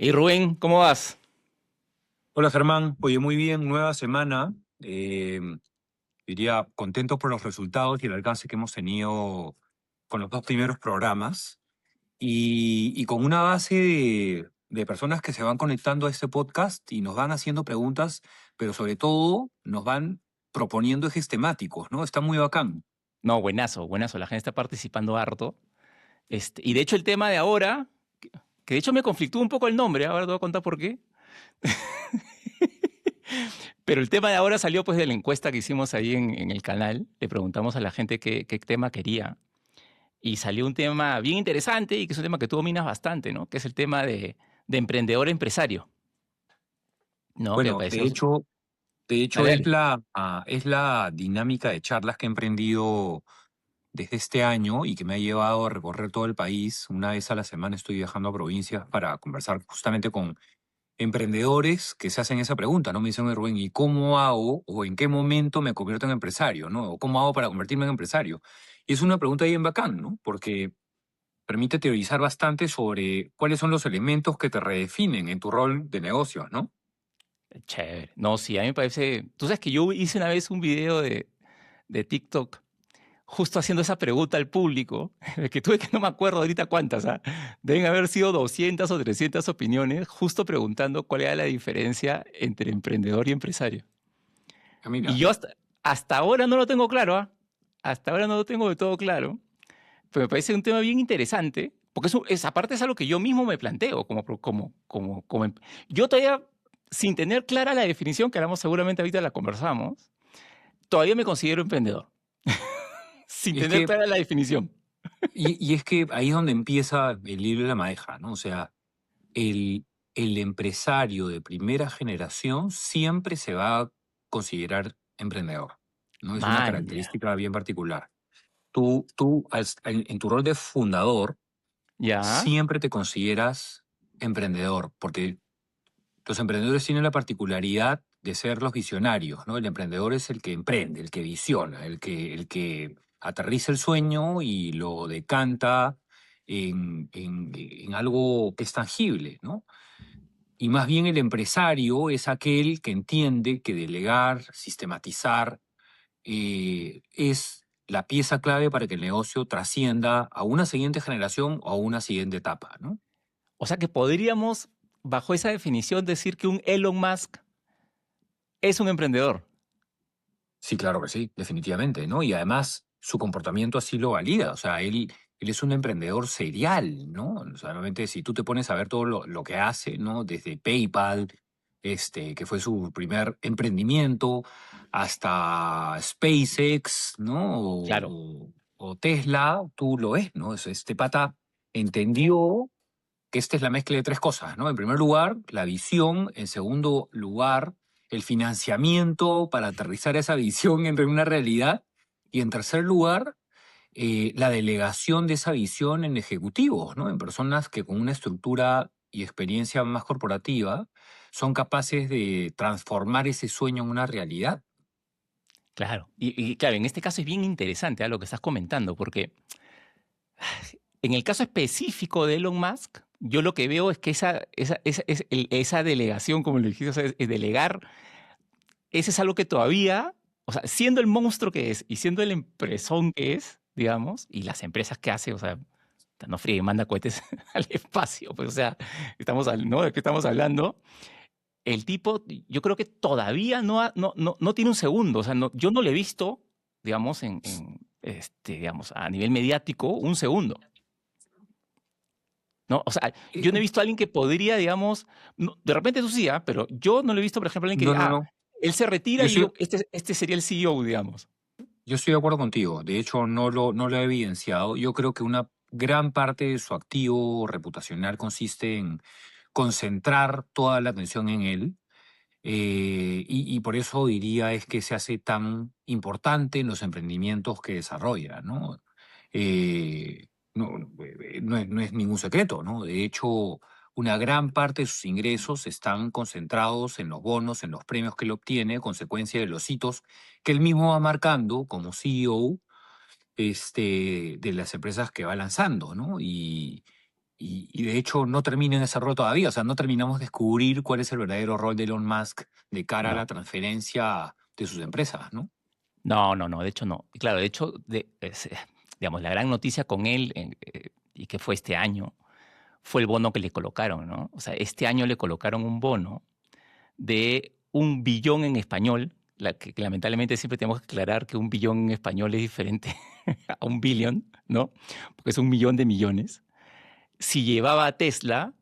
Y Rubén, ¿cómo vas? Hola Germán, oye, muy bien, nueva semana. Diría contento por los resultados y el alcance que hemos tenido con los dos primeros programas y con una base de personas que se van conectando a este podcast y nos van haciendo preguntas, pero sobre todo nos van proponiendo ejes temáticos, ¿no? Está muy bacán. No, buenazo, buenazo. La gente está participando harto. Y de hecho el tema de ahora, que de hecho me conflictó un poco el nombre, ahora te voy a contar por qué. Pero el tema de ahora salió pues de la encuesta que hicimos ahí en el canal. Le preguntamos a la gente qué tema quería. Y salió un tema bien interesante y que es un tema que tú dominas bastante, ¿no? Que es el tema de emprendedor empresario, ¿no? Que me Bueno, pareció... de hecho Dale, dale. es la dinámica de charlas que he emprendido desde este año y que me ha llevado a recorrer todo el país. Una vez a la semana estoy viajando a provincias para conversar justamente con emprendedores que se hacen esa pregunta, ¿no? Me dicen, "Oye, Rubén, ¿y cómo hago o en qué momento me convierto en empresario, ¿no? O cómo hago para convertirme en empresario?" Y es una pregunta bien bacán, ¿no? Porque permite teorizar bastante sobre cuáles son los elementos que te redefinen en tu rol de negocios, ¿no? Chévere. No, sí, a mí me parece... Tú sabes que yo hice una vez un video de TikTok justo haciendo esa pregunta al público, que tuve que no me acuerdo ahorita cuántas, ¿ah? Deben haber sido 200 o 300 opiniones, justo preguntando cuál era la diferencia entre emprendedor y empresario. Ah, Y mira, yo hasta ahora no lo tengo claro, ¿ah? Hasta ahora no lo tengo de todo claro, pero me parece un tema bien interesante, porque aparte es algo que yo mismo me planteo yo todavía, sin tener clara la definición, que ahora seguramente ahorita la conversamos, todavía me considero emprendedor, sin es tener que, clara la definición. y es que ahí es donde empieza el hilo de la madeja, ¿no? O sea, el, el empresario de primera generación siempre se va a considerar emprendedor, ¿no? Es una Man, ya. característica bien particular. En tu rol de fundador, Ya, siempre te consideras emprendedor, porque los emprendedores tienen la particularidad de ser los visionarios, ¿no? El emprendedor es el que emprende, el que visiona, el que aterriza el sueño y lo decanta en algo que es tangible, ¿no? Y más bien el empresario es aquel que entiende que delegar, sistematizar, es la pieza clave para que el negocio trascienda a una siguiente generación o a una siguiente etapa, ¿no? o sea que podríamos, bajo esa definición, decir que un Elon Musk es un emprendedor. Sí, claro que sí, definitivamente, ¿no? Y además su comportamiento así lo valida, o sea, él es un emprendedor serial, ¿no? O sea, realmente si tú te pones a ver todo lo que hace, ¿no? Desde PayPal, que fue su primer emprendimiento, hasta SpaceX, ¿no? Claro. O Tesla, tú lo ves, ¿no? Este pata entendió que esta es la mezcla de tres cosas, ¿no? En primer lugar, la visión. En segundo lugar, el financiamiento para aterrizar esa visión en una realidad. Y en tercer lugar, la delegación de esa visión en ejecutivos, ¿no? En personas que con una estructura y experiencia más corporativa son capaces de transformar ese sueño en una realidad. Claro. Y claro, en este caso es bien interesante, lo que estás comentando, porque en el caso específico de Elon Musk, yo lo que veo es que esa delegación, como le dijiste, o sea, es delegar, ese es algo que todavía, o sea, siendo el monstruo que es y siendo el empresón que es, digamos, y las empresas que hace, o sea, no friegue, manda cohetes al espacio, pues, o sea, ¿no? ¿De qué estamos hablando? El tipo, yo creo que todavía no tiene un segundo, o sea, yo no le he visto, digamos, digamos, a nivel mediático, un segundo, ¿no? O sea, Eh, yo no he visto a alguien que podría, digamos, de repente tú sí, pero yo no le he visto, por ejemplo, a alguien que no, diga, no, no. él se retira Yo y soy, este sería el CEO, digamos. Yo estoy de acuerdo contigo. De hecho, no lo he evidenciado. Yo creo que una gran parte de su activo reputacional consiste en concentrar toda la atención en él. Y por eso diría es que se hace tan importante en los emprendimientos que desarrolla, ¿no? No es ningún secreto, ¿no? De hecho, una gran parte de sus ingresos están concentrados en los bonos, en los premios que él obtiene, a consecuencia de los hitos que él mismo va marcando como CEO de las empresas que va lanzando, ¿no? y de hecho no termina en ese rol todavía, o sea, no terminamos de descubrir cuál es el verdadero rol de Elon Musk de cara a la No, transferencia de sus empresas, ¿no? no, no, no, de hecho no. Y claro, de hecho, digamos, la gran noticia con él, y que fue este año, fue el bono que le colocaron, ¿no? O sea, este año le colocaron un bono de 1 billón en español, que lamentablemente siempre tenemos que aclarar que 1 billón en español es diferente a 1 billón, ¿no? Porque es 1 millón de millones. Si llevaba a Tesla,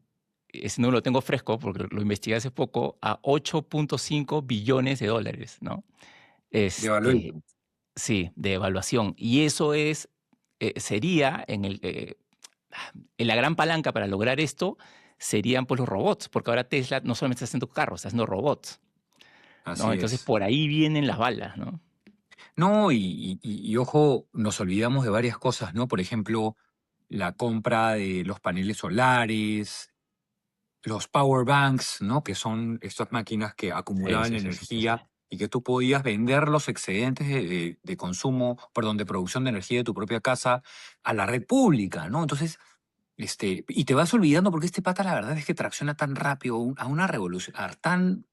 ese no lo tengo fresco porque lo investigué hace poco, a 8.5 billones de dólares, ¿no? De valor. Este, sí, de evaluación. Y eso sería en la gran palanca para lograr esto, serían pues los robots, porque ahora Tesla no solamente está haciendo carros, está haciendo robots, ¿no? Así Entonces es. por ahí vienen las balas, ¿no? No, y ojo, nos olvidamos de varias cosas, ¿no? Por ejemplo, la compra de los paneles solares, los power banks, ¿no? Que son estas máquinas que Sí, acumulaban sí, sí, sí, sí, sí. energía y que tú podías vender los excedentes de consumo, perdón, de producción de energía de tu propia casa a la red pública, ¿no? Entonces, y te vas olvidando porque este pata la verdad es que tracciona tan rápido a una revolución, a tan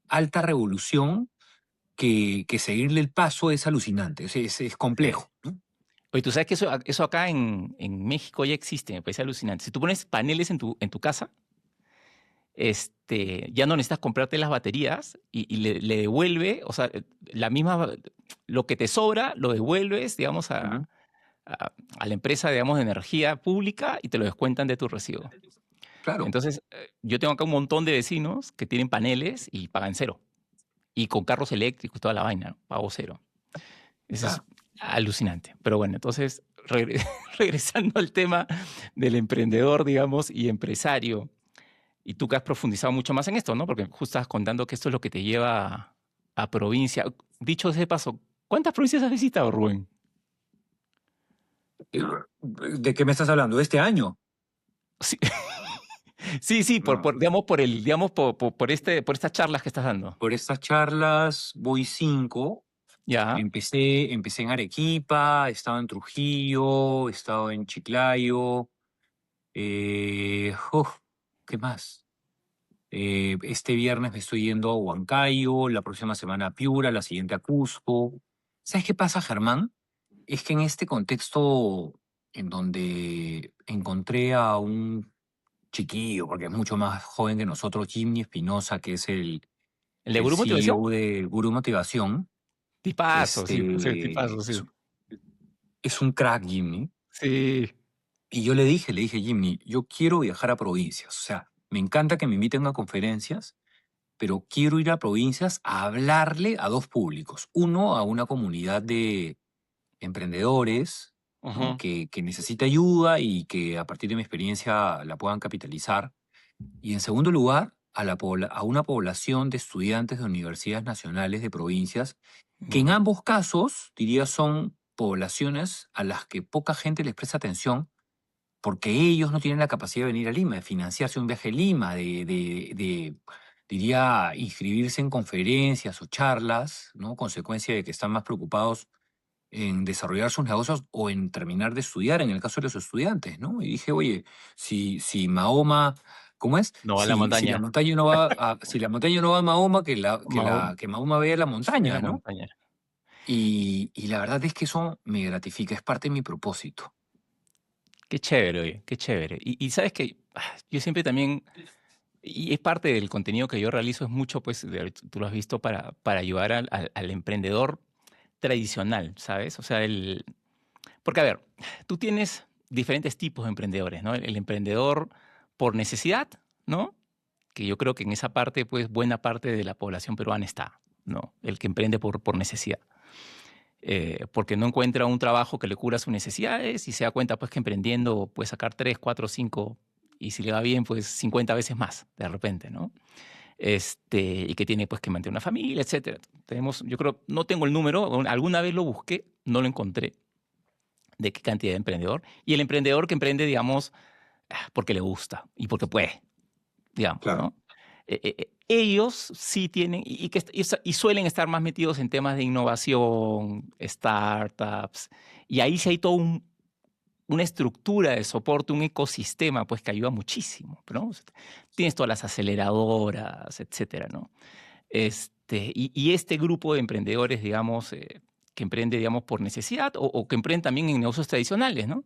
alta revolución que seguirle el paso es alucinante, es Sí. complejo, ¿no? Oye, tú sabes que eso acá en México ya existe, me parece alucinante. Si tú pones paneles en tu casa, ya no necesitas comprarte las baterías y le devuelve, o sea, lo que te sobra lo devuelves, digamos, Ujú. a la empresa, digamos, de energía pública y te lo descuentan de tu recibo. Claro, Entonces, yo tengo acá un montón de vecinos que tienen paneles y pagan cero. Y con carros eléctricos y toda la vaina, ¿no? Pago cero. Eso es claro. alucinante. Pero bueno, entonces, regresando al tema del emprendedor, digamos, y empresario, y tú que has profundizado mucho más en esto, ¿no? Porque justo estabas contando que esto es lo que te lleva a provincia. Dicho de paso, ¿cuántas provincias has visitado, Rubén? ¿De qué me estás hablando? ¿De este año? Sí, sí, sí, No. digamos, por estas charlas que estás dando. Por estas charlas voy 5. Ya. Empecé en Arequipa, he estado en Trujillo, he estado en Chiclayo. ¿Qué más? Este viernes me estoy yendo a Huancayo, la próxima semana a Piura, la siguiente a Cusco. ¿Sabes qué pasa, Germán? Es que en este contexto en donde encontré a un chiquillo, porque es mucho más joven que nosotros, Jimmy Espinosa, que es ¿El de el Gurú Motivación? CEO de Gurú Motivación. Tipazo, sí, sí, este, tipazo, sí. es un crack, Jimmy. Sí. Y yo le dije, Jimmy, yo quiero viajar a provincias. O sea, me encanta que me inviten a conferencias, pero quiero ir a provincias a hablarle a dos públicos. Uno, a una comunidad de emprendedores, ¿no? Ujú. Que necesita ayuda y que a partir de mi experiencia la puedan capitalizar. Y en segundo lugar, a una población de estudiantes de universidades nacionales de provincias, que en Ya. ambos casos, diría, son poblaciones a las que poca gente les presta atención porque ellos no tienen la capacidad de venir a Lima, de financiarse un viaje a Lima, diría, inscribirse en conferencias o charlas, ¿no? Consecuencia de que están más preocupados en desarrollar sus negocios o en terminar de estudiar, en el caso de los estudiantes, ¿no? Y dije, oye, si Mahoma, ¿cómo es? No va a la Si la montaña. montaña no va si la montaña no va a Mahoma, Mahoma que Mahoma vea la en la montaña, ¿no? montaña. Y la verdad es que eso me gratifica, es parte de mi propósito. Qué chévere, oye, qué chévere. Y sabes que yo siempre también, y es parte del contenido que yo realizo, es mucho, pues, tú lo has visto, para ayudar al emprendedor tradicional, ¿sabes? O sea, porque a ver, tú tienes diferentes tipos de emprendedores, ¿no? El emprendedor por necesidad, ¿no? Que yo creo que en esa parte, pues, buena parte de la población peruana está, ¿no? El que emprende por necesidad. Porque no encuentra un trabajo que le cubra sus necesidades y se da cuenta, pues, que emprendiendo puede sacar 3, 4, 5 y si le va bien, pues 50 veces más de repente, ¿no? Y que tiene, pues, que mantener una familia, etcétera. Yo creo, no tengo el número, alguna vez lo busqué, no lo encontré, de qué cantidad de emprendedor. Y el emprendedor que emprende, digamos, porque le gusta y porque puede, digamos, Claro. ¿no? Ellos sí tienen, y suelen estar más metidos en temas de innovación, startups, y ahí sí hay todo una estructura de soporte, un ecosistema, pues que ayuda muchísimo, ¿no? O sea, tienes todas las aceleradoras, etcétera, ¿no? Y este grupo de emprendedores, digamos, que emprende, digamos, por necesidad o que emprenden también en negocios tradicionales, ¿no?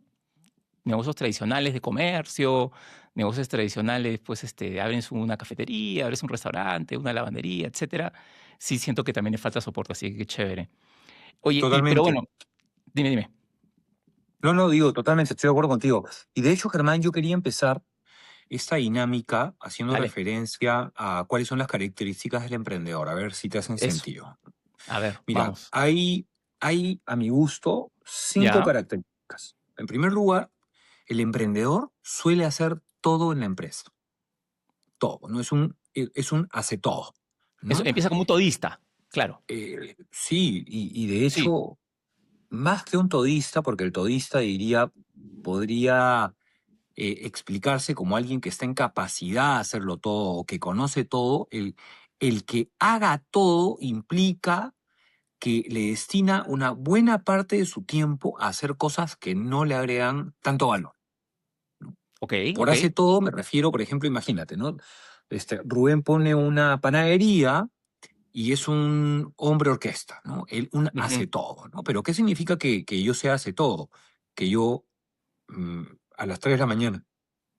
Negocios tradicionales de comercio, negocios tradicionales, pues, abren una cafetería, abres un restaurante, una lavandería, etcétera. Sí siento que también le falta soporte, así que qué chévere. Oye, pero Totalmente. bueno, dime. No, no, digo, totalmente, estoy de acuerdo contigo. Y de hecho, Germán, yo quería empezar esta dinámica haciendo Dale, referencia a cuáles son las características del emprendedor, a ver si te hacen eso. sentido. A ver, Mira, vamos. hay a mi gusto 5 ¿Ya? características. En primer lugar, el emprendedor suele hacer todo en la empresa. Todo, no es es un hace todo, Eso ¿no? empieza como un todista, claro. Sí, y de Sí. hecho, más que un todista, porque el todista diría, podría explicarse como alguien que está en capacidad de hacerlo todo o que conoce todo, el que haga todo implica que le destina una buena parte de su tiempo a hacer cosas que no le agregan tanto valor. Ok, Por ok. hace todo me refiero, por ejemplo, imagínate, ¿no? Rubén pone una panadería y es un hombre orquesta, ¿no? Él Ujú. hace todo, ¿no? Pero ¿qué significa que yo se hace todo? Que yo mm, a las 3 de la mañana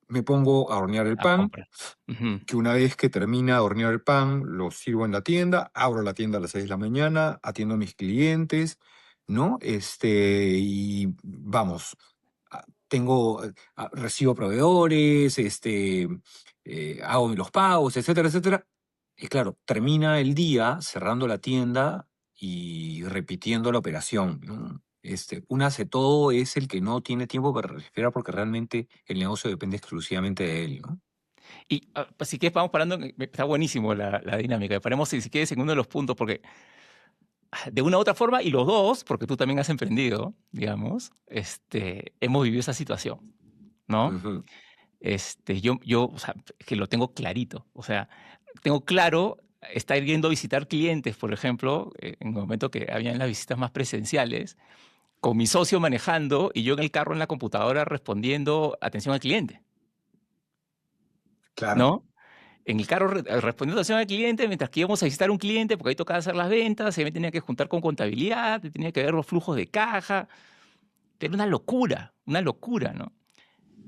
me pongo a hornear el A pan, comprar. Ujú. que una vez que termina de hornear el pan, lo sirvo en la tienda, abro la tienda a las 6 de la mañana, atiendo a mis clientes, ¿no? Y vamos, recibo proveedores, hago los pagos, etcétera, etcétera. Y claro, termina el día cerrando la tienda y repitiendo la operación, ¿no? Un hace todo es el que no tiene tiempo para respirar porque realmente el negocio depende exclusivamente de él, ¿no? Y pues, si quieres, vamos parando. Está buenísimo la dinámica. Paremos, si quieres, en uno de los puntos, porque de una u otra forma, y los dos, porque tú también has emprendido, digamos, hemos vivido esa situación, ¿no? Ujú. O sea, que lo tengo clarito. O sea, tengo claro estar yendo a visitar clientes, por ejemplo, en el momento que habían las visitas más presenciales, con mi socio manejando y yo en el carro en la computadora respondiendo atención al cliente, Claro. ¿no? En el carro respondiendo atención al cliente mientras que íbamos a visitar un cliente porque ahí tocaba hacer las ventas, se me tenía que juntar con contabilidad, tenía que ver los flujos de caja. Era una locura, ¿no?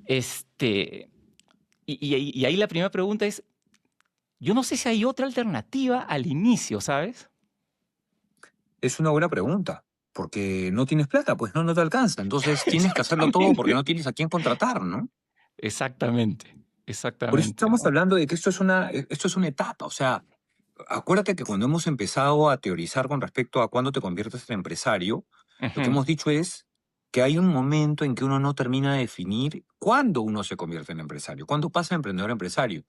Este, y ahí la primera pregunta es, yo no sé si hay otra alternativa al inicio, ¿sabes? Es una buena pregunta, porque no tienes plata, pues no te alcanza. Entonces tienes que hacerlo todo porque Exactamente. no tienes a quién contratar, ¿no? Exactamente, Por eso exactamente, estamos ¿no? hablando de que esto es una etapa. O sea, acuérdate que cuando hemos empezado a teorizar con respecto a cuándo te conviertes en empresario, lo que Ujú. hemos dicho es que hay un momento en que uno no termina de definir cuándo uno se convierte en empresario, cuándo pasa de emprendedor a empresario.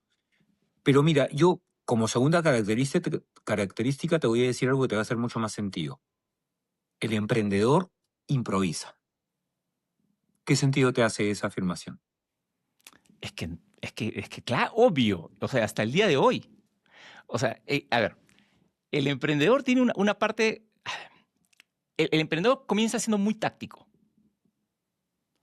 Pero mira, yo como segunda característica te voy a decir algo que te va a hacer mucho más sentido. El emprendedor improvisa. ¿Qué sentido te hace esa afirmación? Es que, claro, obvio, o sea, hasta el día de hoy. O sea, a ver, el emprendedor tiene una parte, el emprendedor comienza siendo muy táctico,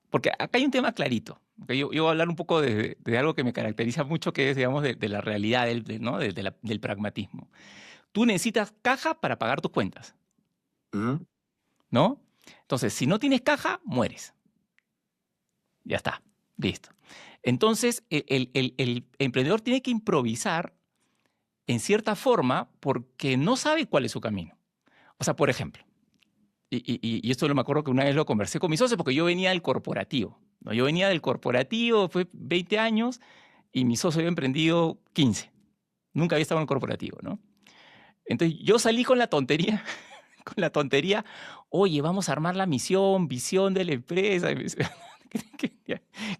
porque acá hay un tema clarito. ¿Ok? Yo voy a hablar un poco de algo que me caracteriza mucho, que es, digamos, de la realidad, ¿no? Del pragmatismo. Tú necesitas caja para pagar tus cuentas, Ujú. ¿no? Entonces, si no tienes caja, mueres. Ya está, listo. Entonces, el emprendedor tiene que improvisar en cierta forma porque no sabe cuál es su camino. O sea, por ejemplo, y esto lo me acuerdo que una vez lo conversé con mis socios porque yo venía del corporativo, ¿no? Yo venía del corporativo, fue 20 años y mi socio había emprendido 15. Nunca había estado en el corporativo, ¿no? Entonces yo salí con la tontería, con la tontería, oye, vamos a armar la misión, visión de la empresa. Y me dice,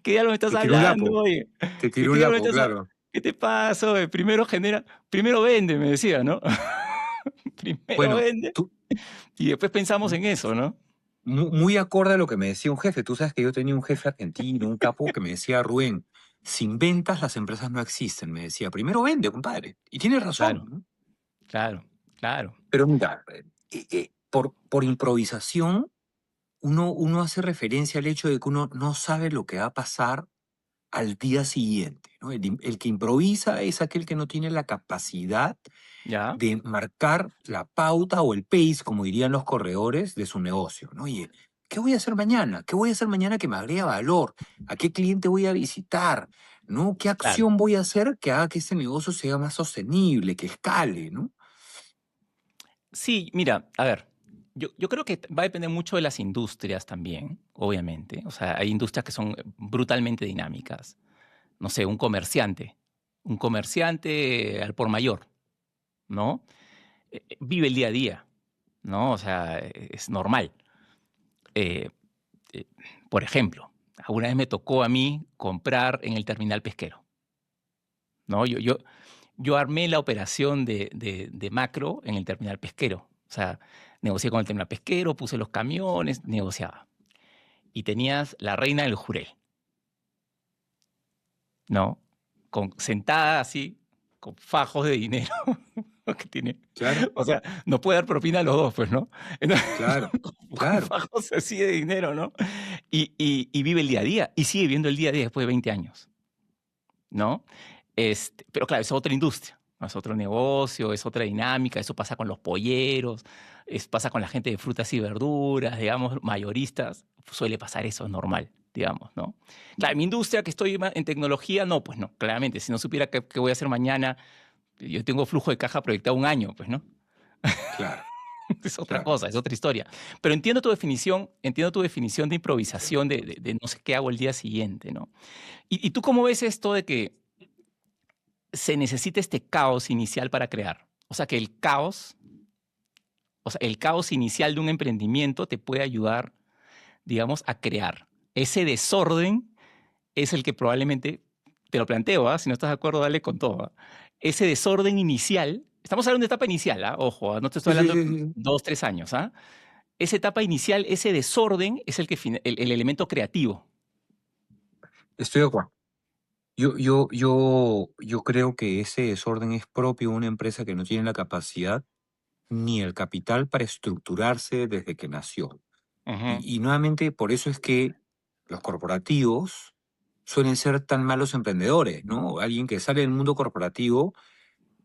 ¿qué diablo me estás Te tiró un hablando, lapo, oye? te ¿Qué tiró un diablo me lapo, estás hablando? claro. ¿Qué te pasa, oye? Primero vende, me decía, ¿no? Primero Bueno, vende tú, y después pensamos en eso, ¿no? muy acorde a lo que me decía un jefe. Tú sabes que yo tenía un jefe argentino, un capo, que me decía, Rubén, sin ventas las empresas no existen. Me decía, primero vende, compadre. Y tiene razón, Claro, ¿no? claro, claro. Pero mira, por improvisación, uno hace referencia al hecho de que uno no sabe lo que va a pasar al día siguiente, ¿no? El que improvisa es aquel que no tiene la capacidad ¿Ya? de marcar la pauta o el pace, como dirían los corredores, de su negocio, ¿no? Oye, ¿qué voy a hacer mañana? ¿Qué voy a hacer mañana que me agrega valor? ¿A qué cliente voy a visitar? ¿No? ¿Qué Claro. acción voy a hacer que haga que ese negocio sea más sostenible, que escale, ¿no? Sí, mira, a ver, yo creo que va a depender mucho de las industrias también, obviamente. O sea, hay industrias que son brutalmente dinámicas. No sé, un comerciante al por mayor, ¿no? Vive el día a día, ¿no? O sea, es normal. Eh, eh, por ejemplo, alguna vez me tocó a mí comprar en el terminal pesquero, ¿no? Yo armé la operación de macro en el terminal pesquero. O sea, negocié con el terminal pesquero, puse los camiones, negociaba. Y tenías la reina del jurel, ¿no? Sentada así, con fajos de dinero que tiene. Claro, O sea, no puede dar propina a los dos, pues, ¿no? Entonces, claro, con claro. fajos así de dinero, ¿no? Y vive el día a día, y sigue viviendo el día a día después de 20 años, ¿no? Pero claro, es otra industria, ¿no? Es otro negocio, es otra dinámica, eso pasa con los polleros, pasa con la gente de frutas y verduras, digamos, mayoristas, suele pasar eso, es normal, digamos, ¿no? Claro, en mi industria que estoy en tecnología, no, pues no, claramente, si no supiera qué voy a hacer mañana, yo tengo flujo de caja proyectado un año, pues, ¿no? Claro, Es otra claro. cosa, es otra historia. Pero entiendo tu definición de improvisación, de no sé qué hago el día siguiente, ¿no? ¿Y tú cómo ves esto de que se necesita este caos inicial para crear? O sea, que el caos inicial de un emprendimiento te puede ayudar, digamos, a crear. Ese desorden es el que probablemente, te lo planteo, ¿ah? Si no estás de acuerdo, dale con todo, ¿ah? Ese desorden inicial, estamos hablando de etapa inicial, ¿ah? Ojo, ¿ah? No te estoy Sí, sí, hablando de sí, sí. 2, 3 años, ¿ah? Esa etapa inicial, ese desorden es el elemento creativo. Estoy de acuerdo. Yo creo que ese desorden es propio de una empresa que no tiene la capacidad ni el capital para estructurarse desde que nació. Ujú, Y nuevamente, por eso es que los corporativos suelen ser tan malos emprendedores, ¿no? Alguien que sale del mundo corporativo,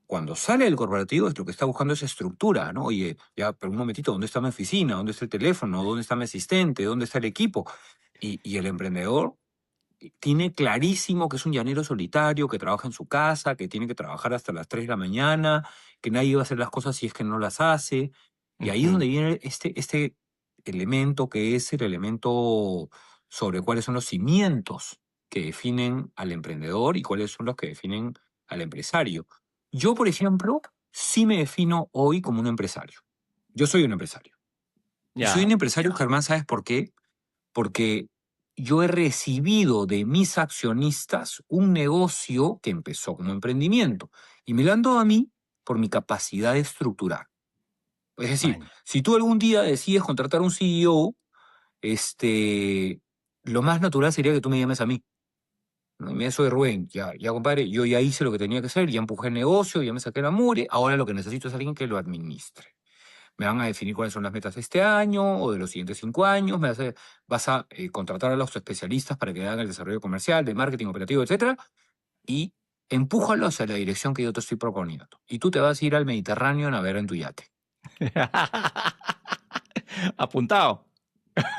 cuando sale del corporativo, es lo que está buscando es estructura, ¿no? Oye, ya, pero un momentito, ¿dónde está mi oficina? ¿Dónde está el teléfono? ¿Dónde está mi asistente? ¿Dónde está el equipo? Y el emprendedor tiene clarísimo que es un llanero solitario, que trabaja en su casa, que tiene que trabajar hasta las 3 de la mañana, que nadie va a hacer las cosas si es que no las hace. Y ahí es ujú, donde viene este elemento que es el elemento sobre cuáles son los cimientos que definen al emprendedor y cuáles son los que definen al empresario. Yo, por ejemplo, sí me defino hoy como un empresario. Yo soy un empresario. Y soy un ya, empresario, Germán, ¿sabes por qué? Porque yo he recibido de mis accionistas un negocio que empezó como emprendimiento y me lo han dado a mí por mi capacidad de estructurar. Es decir, maña. si tú algún día decides contratar un CEO, lo más natural sería que tú me llames a mí, ¿no? Y me dices, "Oye, Rubén, ya compadre, yo ya hice lo que tenía que hacer, ya empujé el negocio, ya me saqué la mugre, ahora lo que necesito es alguien que lo administre. Me van a definir cuáles son las metas de este año o de los siguientes 5 años. Vas a contratar a los especialistas para que hagan el desarrollo comercial, de marketing operativo, etcétera, y empújalos a la dirección que yo te estoy proponiendo. Y tú te vas a ir al Mediterráneo a navegar en tu yate. Apuntado.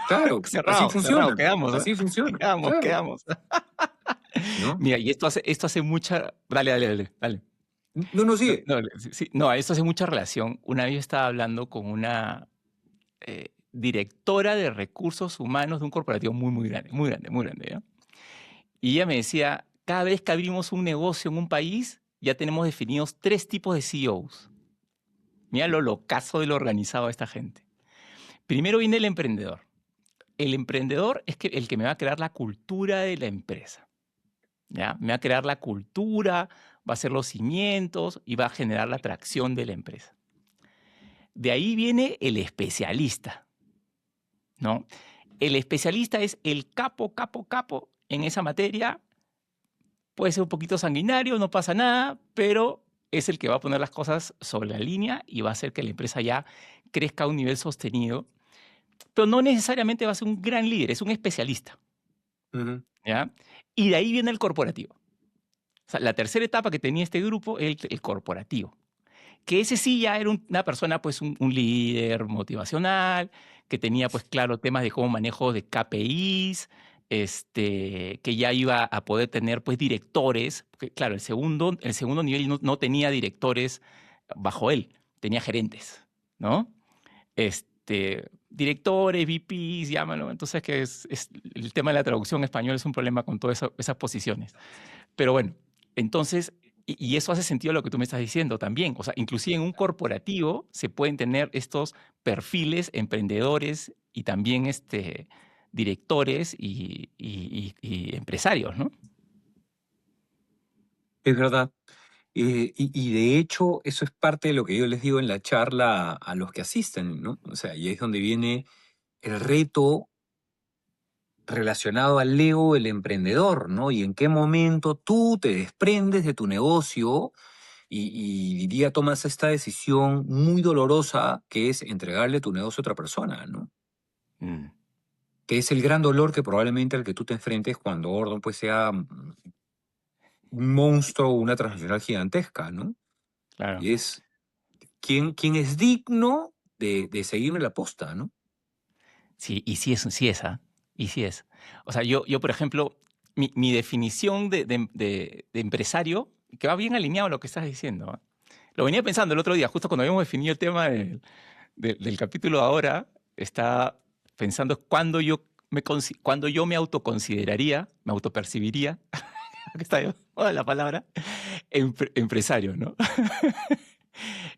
Claro, así Cerrado, cerrado, funciona. quedamos, ¿eh? Así funciona. Quedamos, Claro. quedamos. ¿No? Mira, y esto hace mucha. Dale, dale, dale, dale. No, no No, sigue. no, sí, sí, no, esto hace mucha relación. Una vez yo estaba hablando con una directora de recursos humanos de un corporativo muy, muy grande, muy grande, muy grande, ¿ya? Y ella me decía, cada vez que abrimos un negocio en un país, ya tenemos definidos 3 tipos de CEOs. Mira lo locazo de lo organizado de esta gente. Primero viene el emprendedor. El emprendedor es el que me va a crear la cultura de la empresa. ¿Ya? Me va a crear la cultura, va a hacer los cimientos y va a generar la atracción de la empresa. De ahí viene el especialista, ¿no? El especialista es el capo, capo, capo en esa materia. Puede ser un poquito sanguinario, no pasa nada, pero es el que va a poner las cosas sobre la línea y va a hacer que la empresa ya crezca a un nivel sostenido. pero no necesariamente va a ser un gran líder, es un especialista, Ujú. ¿ya? Y de ahí viene el corporativo. O sea, la tercera etapa que tenía este grupo es el corporativo, que ese sí ya era una persona, pues un líder motivacional, que tenía pues claro temas de cómo manejo de KPIs, que ya iba a poder tener pues directores, porque claro, el segundo nivel no tenía directores bajo él, tenía gerentes, ¿no? Directores, VPs, llámalo. Entonces, que el tema de la traducción en español es un problema con todas esas posiciones. Pero bueno, entonces, y eso hace sentido a lo que tú me estás diciendo también. O sea, inclusive en un corporativo se pueden tener estos perfiles emprendedores y también directores y empresarios, ¿no? Es verdad. Y de hecho, eso es parte de lo que yo les digo en la charla a los que asisten, ¿no? O sea, y es donde viene el reto relacionado al ego del emprendedor, ¿no? Y en qué momento tú te desprendes de tu negocio y diría tomas esta decisión muy dolorosa que es entregarle tu negocio a otra persona, ¿no? Mm, Que es el gran dolor que probablemente al que tú te enfrentes cuando Ordon pues sea un monstruo o una transnacional gigantesca, ¿no? claro. Y es quién es digno de seguirme la posta, ¿no? Sí, y sí es, ¿ah? Y sí es. O sea, yo por ejemplo, mi definición de empresario, que va bien alineado a lo que estás diciendo, ¿ah? Lo venía pensando el otro día, justo cuando habíamos definido el tema del capítulo ahora, estaba pensando cuándo yo me autoconsideraría, me autopercibiría, que está de moda la palabra, empresario, ¿no?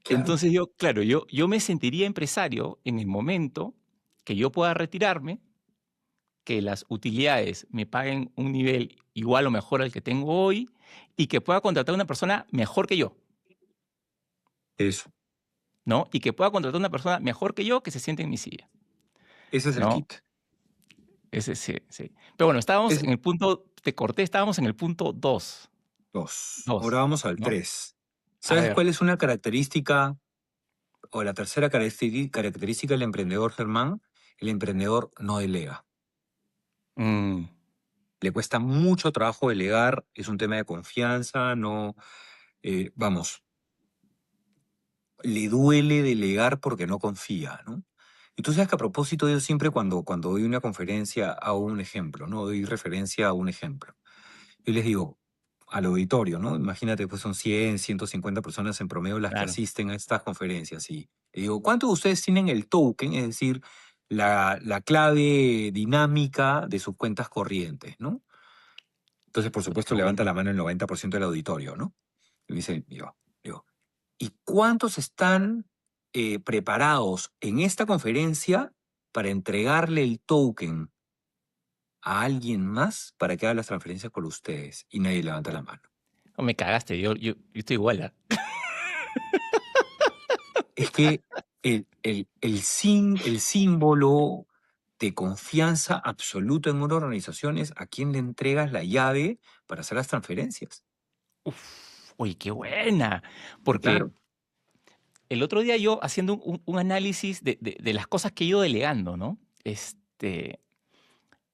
Claro. Entonces yo, claro, yo me sentiría empresario en el momento que yo pueda retirarme, que las utilidades me paguen un nivel igual o mejor al que tengo hoy y que pueda contratar a una persona mejor que yo, Eso. ¿no? Y que pueda contratar a una persona mejor que yo que se siente en mi silla, Ese es el ¿no? kit. Ese sí, sí. Pero bueno, estábamos Es en el punto, te corté, estábamos en el punto 2, dos. Ahora 2, vamos al ¿no? 3. A ¿Sabes ver, cuál es una característica o la tercera característica del emprendedor, Germán? El emprendedor no delega. mm, Le cuesta mucho trabajo delegar, es un tema de confianza, no, vamos, le duele delegar porque no confía, ¿no? Y tú sabes que a propósito yo siempre cuando doy una conferencia hago un ejemplo, ¿no? Doy referencia a un ejemplo. Yo les digo al auditorio, ¿no? Imagínate, pues son 100, 150 personas en promedio las que claro. asisten a estas conferencias. Y le digo, ¿cuántos de ustedes tienen el token? Es decir, la clave dinámica de sus cuentas corrientes, ¿no? Entonces, por Puta, qué supuesto, levanta bueno. la mano el 90% del auditorio, ¿no? Y me dice, digo, ¿y cuántos están preparados en esta conferencia para entregarle el token a alguien más para que haga las transferencias por ustedes? Y nadie levanta la mano. No, me cagaste, yo estoy igual, ¿ah? Es que el símbolo de confianza absoluta en una organización es a quién le entregas la llave para hacer las transferencias. Uf, oye, qué buena. Porque Claro. el otro día yo haciendo un análisis de las cosas que he ido delegando, ¿no?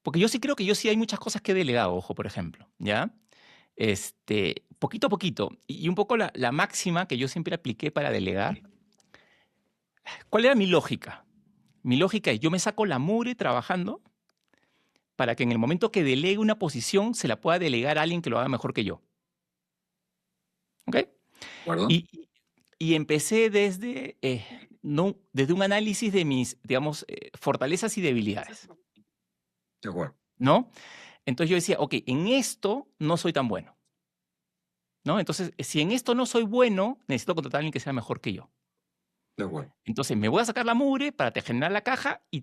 Porque yo sí creo que yo sí hay muchas cosas que he delegado, ojo, por ejemplo, ¿ya? Poquito a poquito. Y un poco la máxima que yo siempre apliqué para delegar. ¿Cuál era mi lógica? Mi lógica es, yo me saco la mugre trabajando para que en el momento que delegue una posición se la pueda delegar a alguien que lo haga mejor que yo. ¿Ok? ¿De acuerdo? Y, y empecé desde un análisis de mis, digamos, fortalezas y debilidades, De acuerdo. ¿no? Entonces yo decía, ok, en esto no soy tan bueno, ¿no? Entonces, si en esto no soy bueno, necesito contratar a alguien que sea mejor que yo. De acuerdo. Entonces, me voy a sacar la mugre para generar la caja y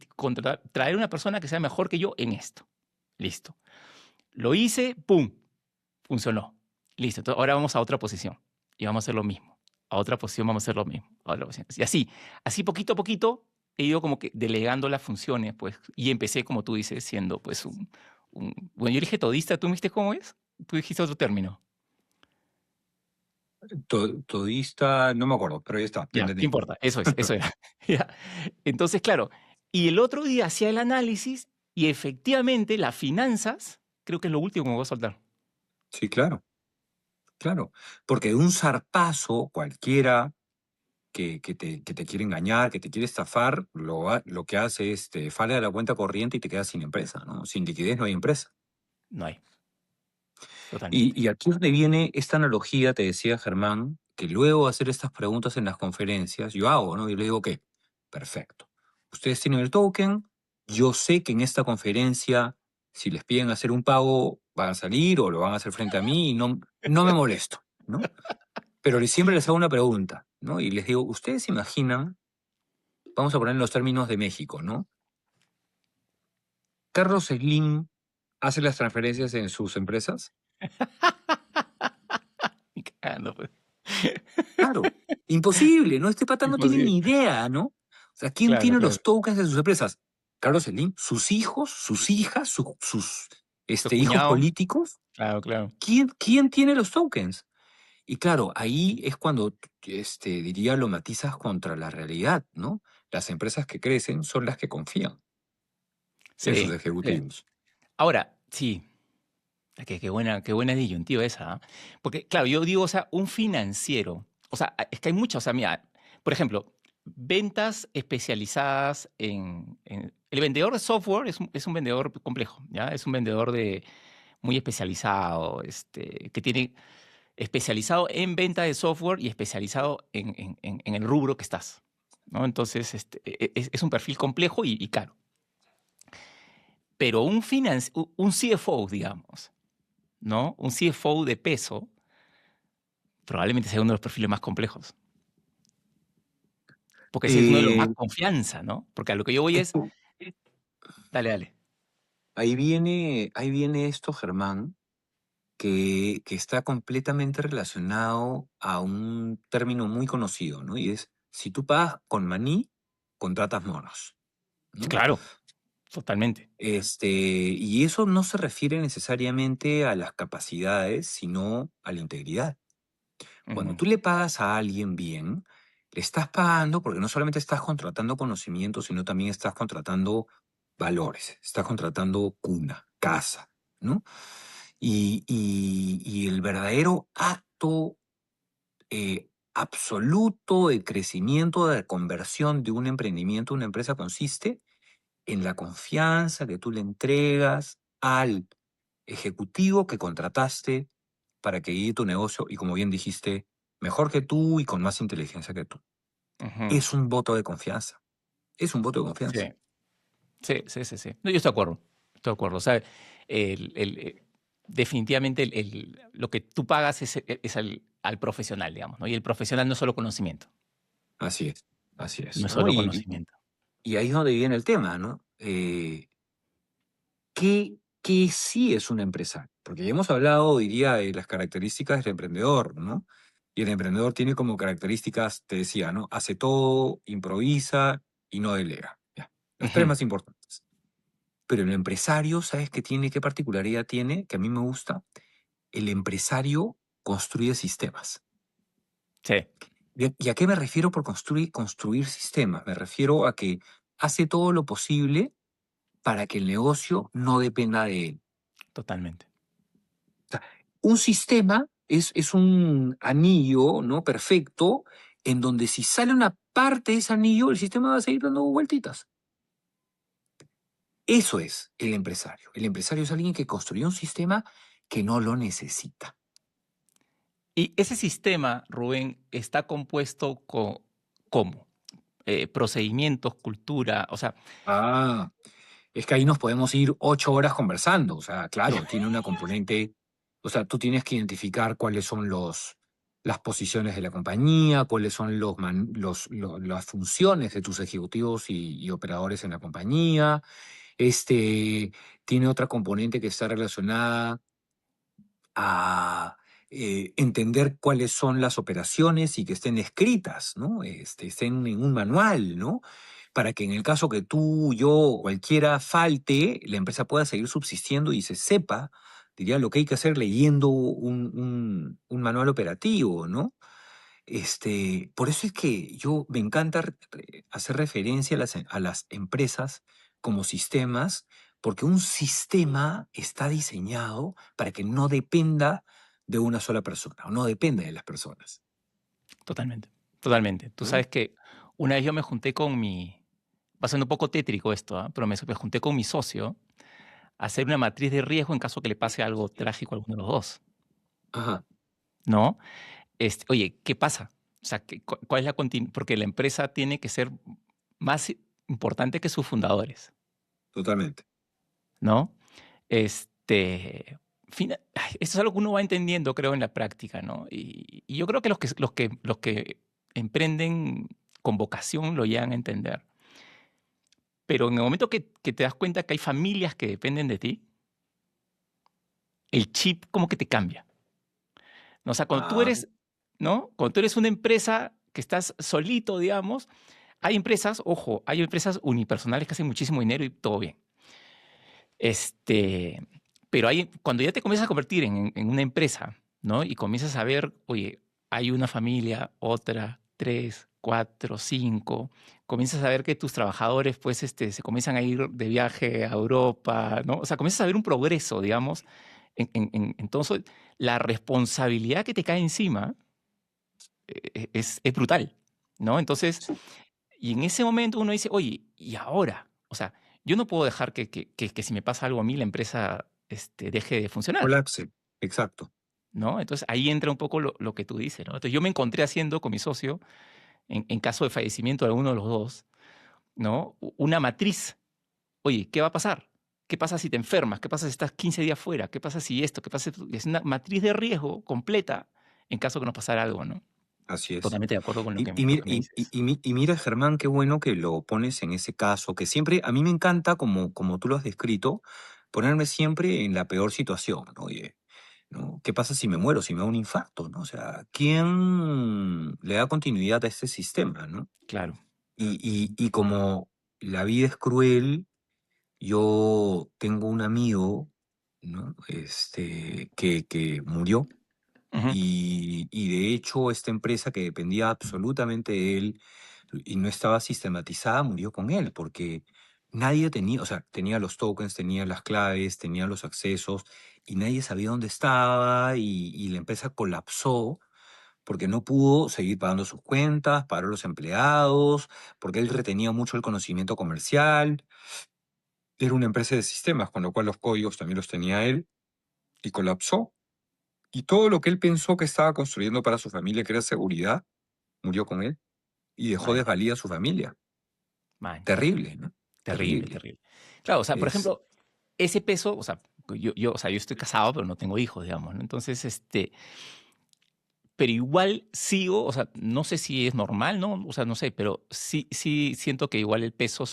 traer una persona que sea mejor que yo en esto. Listo. Lo hice, ¡pum! Funcionó. Listo. Entonces, ahora vamos a otra posición y vamos a hacer lo mismo. A otra posición vamos a hacer lo mismo. A otra posición. Y así poquito a poquito he ido como que delegando las funciones, pues, y empecé, como tú dices, siendo pues bueno, yo dije todista, ¿tú me dijiste cómo es? Tú dijiste otro término. Todista, no me acuerdo, pero ya está, te Ya, ¿qué entendí. importa? Eso era. Ya. Entonces, claro, Y el otro día hacía el análisis y efectivamente las finanzas creo que es lo último que me voy a soltar. Sí, claro, claro. Porque de un zarpazo cualquiera que te quiere engañar, que te quiere estafar, lo que hace es te falla de la cuenta corriente y te quedas sin empresa, ¿no? Sin liquidez no hay empresa. No hay, totalmente. Y aquí es donde viene esta analogía, te decía Germán, que luego de hacer estas preguntas en las conferencias, yo hago, ¿no? Yo le digo, que perfecto. Ustedes tienen el token, yo sé que en esta conferencia, si les piden hacer un pago, van a salir o lo van a hacer frente a mí y no me molesto, ¿no? Pero siempre les hago una pregunta, ¿no? Y les digo, ¿ustedes se imaginan, vamos a poner en los términos de México, ¿no? ¿Carlos Slim hace las transferencias en sus empresas? Ni cagando, pues. Claro, imposible, ¿no? Este pata no tiene Imposible. ni idea, ¿no? O sea, ¿quién Claro, tiene claro. los tokens de sus empresas? Carlos Slim, sus hijos, sus hijas, sus Su hijos cuñado, políticos. claro, claro. ¿Quién tiene los tokens? Y claro, ahí es cuando, diría, lo matizas contra la realidad, ¿no? Las empresas que crecen son las que confían en sus Sí, sí. ejecutivos. Ahora, sí, qué buena disyuntiva esa, ¿ah? Porque, claro, yo digo, o sea, un financiero, o sea, es que hay muchos, o sea, mira, por ejemplo, ventas especializadas el vendedor de software es un vendedor complejo, ¿ya? Es un vendedor muy especializado, que tiene especializado en venta de software y especializado en el rubro que estás, ¿no? Entonces, es un perfil complejo y caro. Pero un CFO, digamos, ¿no? Un CFO de peso probablemente sea uno de los perfiles más complejos. Porque ese es uno de los más Eh, confianza, ¿no? Porque a lo que yo voy es, dale, dale. ahí viene esto, Germán, que está completamente relacionado a un término muy conocido, ¿no? Y es, si tú pagas con maní, contratas monos, ¿no? Claro, totalmente. Y eso no se refiere necesariamente a las capacidades, sino a la integridad. Cuando Ujú, tú le pagas a alguien bien, le estás pagando porque no solamente estás contratando conocimiento, sino también estás contratando valores, estás contratando cuna, casa, ¿no? Y el verdadero acto absoluto de crecimiento, de conversión de un emprendimiento a una empresa consiste en la confianza que tú le entregas al ejecutivo que contrataste para que guíe tu negocio y, como bien dijiste, mejor que tú y con más inteligencia que tú. ujú. Es un voto de confianza. Es un voto de Sí, confianza. sí, sí, sí, sí. No, yo estoy de acuerdo. Estoy de acuerdo. O sea, definitivamente lo que tú pagas es al profesional, digamos, ¿no? Y el profesional no es solo conocimiento, Así no es, es ¿no? solo conocimiento. Y ahí es donde viene el tema, ¿no? ¿Qué sí es un empresario? Porque ya hemos hablado, diría, de las características del emprendedor, ¿no? Y el emprendedor tiene como características, te decía, ¿no? Hace todo, improvisa y no delega. Ya, las tres Ujú. más importantes. Pero el empresario, ¿sabes qué tiene? ¿Qué particularidad tiene? Que a mí me gusta. El empresario construye sistemas. Sí, ¿Y a qué me refiero por construir sistemas? Me refiero a que hace todo lo posible para que el negocio no dependa de él. totalmente. O sea, un sistema es un anillo, ¿no? Perfecto, en donde si sale una parte de ese anillo, el sistema va a seguir dando vueltitas. Eso es el empresario. El empresario es alguien que construyó un sistema que no lo necesita. Y ese sistema, Rubén, está compuesto ¿cómo? Procedimientos, cultura, o sea, Ah, es que ahí nos podemos ir 8 horas conversando. O sea, claro, tiene una componente. O sea, tú tienes que identificar cuáles son las posiciones de la compañía, cuáles son las funciones de tus ejecutivos y operadores en la compañía. Este tiene otra componente que está relacionada a entender cuáles son las operaciones y que estén escritas, ¿no? Estén en un manual, ¿no? Para que en el caso que tú, yo o cualquiera falte, la empresa pueda seguir subsistiendo y se sepa, diría, lo que hay que hacer leyendo un manual operativo, ¿no? Por eso es que yo me encanta hacer referencia a las empresas como sistemas, porque un sistema está diseñado para que no dependa de una sola persona, o no dependa de las personas, Totalmente, totalmente. Tú ¿no? sabes que una vez yo me junté con mi, va a ser un poco tétrico esto, ¿ah? Pero me junté con mi socio a hacer una matriz de riesgo en caso que le pase algo trágico a alguno de los dos, Ajá, ¿no? Oye, ¿qué pasa? O sea, ¿cuál es la porque la empresa tiene que ser más importante que sus fundadores, totalmente. ¿no? Esto es algo que uno va entendiendo, creo, en la práctica, ¿no? Y yo creo que los que emprenden con vocación lo llegan a entender. Pero en el momento que te das cuenta que hay familias que dependen de ti, el chip como que te cambia, ¿no? O sea, cuando tú Ah, eres, ¿no? Cuando tú eres una empresa que estás solito, digamos, hay empresas, ojo, hay empresas unipersonales que hacen muchísimo dinero y todo bien. Este, pero cuando ya te comienzas a convertir en una empresa, ¿no? Y comienzas a ver, oye, hay una familia, otra, tres, cuatro, cinco, comienzas a ver que tus trabajadores, pues, se comienzan a ir de viaje a Europa, ¿no? O sea, comienzas a ver un progreso, digamos. Entonces, la responsabilidad que te cae encima es brutal, ¿no? Entonces, sí. y en ese momento uno dice, oye, ¿y ahora? O sea, yo no puedo dejar que si me pasa algo a mí, la empresa deje de funcionar, Colapse, exacto. ¿no? Entonces ahí entra un poco lo que tú dices, ¿no? Entonces yo me encontré haciendo con mi socio, en caso de fallecimiento de alguno de los dos, ¿no? Una matriz. Oye, ¿qué va a pasar? ¿Qué pasa si te enfermas? ¿Qué pasa si estás 15 días fuera? ¿Qué pasa si esto? ¿Qué pasa es una matriz de riesgo completa en caso que nos pasara algo, ¿no? Así es. Totalmente de acuerdo con lo Y, que y, lo mira, que me dices. y mira, Germán, qué bueno que lo pones en ese caso, que siempre, a mí me encanta, como tú lo has descrito, ponerme siempre en la peor situación, ¿no? Oye, ¿no? ¿Qué pasa si me muero, si me da un infarto, ¿no? O sea, ¿quién le da continuidad a este sistema, ¿no? Claro. Y como la vida es cruel, yo tengo un amigo, ¿no? Que murió Ujú. y de hecho esta empresa que dependía absolutamente de él y no estaba sistematizada murió con él porque nadie tenía, o sea, tenía los tokens, tenía las claves, tenía los accesos y nadie sabía dónde estaba y la empresa colapsó porque no pudo seguir pagando sus cuentas, pagar a los empleados, porque él retenía mucho el conocimiento comercial. Era una empresa de sistemas, con lo cual los códigos también los tenía él y colapsó. Y todo lo que él pensó que estaba construyendo para su familia, que era seguridad, murió con él y dejó Man, desvalida a su familia. man. Terrible, ¿no? Terrible, Terrible. terrible. Claro, o sea, por Es, ejemplo, ese peso, o sea, o sea, yo estoy casado, pero no tengo hijos, digamos, ¿no? Entonces, pero igual sigo, o sea, no sé si es normal, ¿no? O sea, no sé, pero sí siento que igual el peso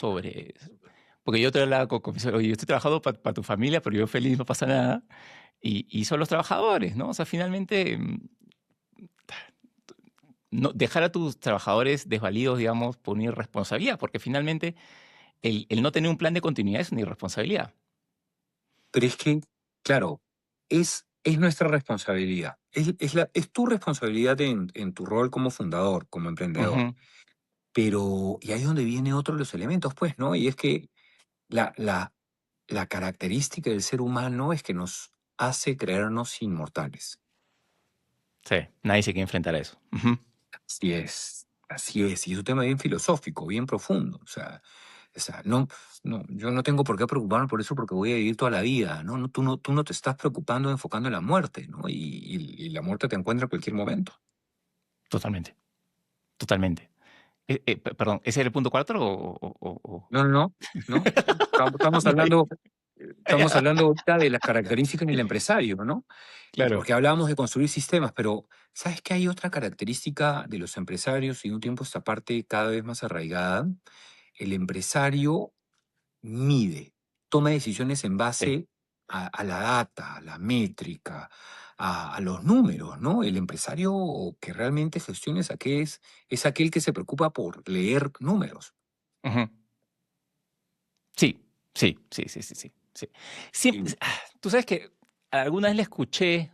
porque yo te hablaba oye, yo estoy trabajando para tu familia, pero yo feliz, no pasa nada. Y son los trabajadores, ¿no? O sea, finalmente, no, dejar a tus trabajadores desvalidos, digamos, por una irresponsabilidad, porque finalmente el no tener un plan de continuidad es una irresponsabilidad. pero es que, claro, es nuestra responsabilidad. Es tu responsabilidad en tu rol como fundador, como emprendedor. Ujú. Pero, y ahí es donde viene otro de los elementos, pues, ¿no? Y es que la, la, la característica del ser humano es que nos hace creernos inmortales. Sí, nadie se quiere enfrentar a eso. Ujú. Así es, así es. Y es un tema bien filosófico, bien profundo. O sea, no, no, yo no tengo por qué preocuparme por eso porque voy a vivir toda la vida, ¿no? Tú no te estás preocupando, enfocando en la muerte, ¿no? Y la muerte te encuentra en cualquier momento. Totalmente, totalmente. Perdón, ¿ese era el punto 4 No, no, no, no. No, Estamos hablando ahorita de las características del empresario, ¿no? Y claro. porque hablábamos de construir sistemas, pero ¿sabes que hay otra característica de los empresarios y de un tiempo esta parte cada vez más arraigada? El empresario mide, toma decisiones en Sí. base a la data, a la métrica, a los números, ¿no? El empresario que realmente gestiona es aquel que se preocupa por leer números. Ujú. Sí, sí. Y Tú sabes que alguna vez le escuché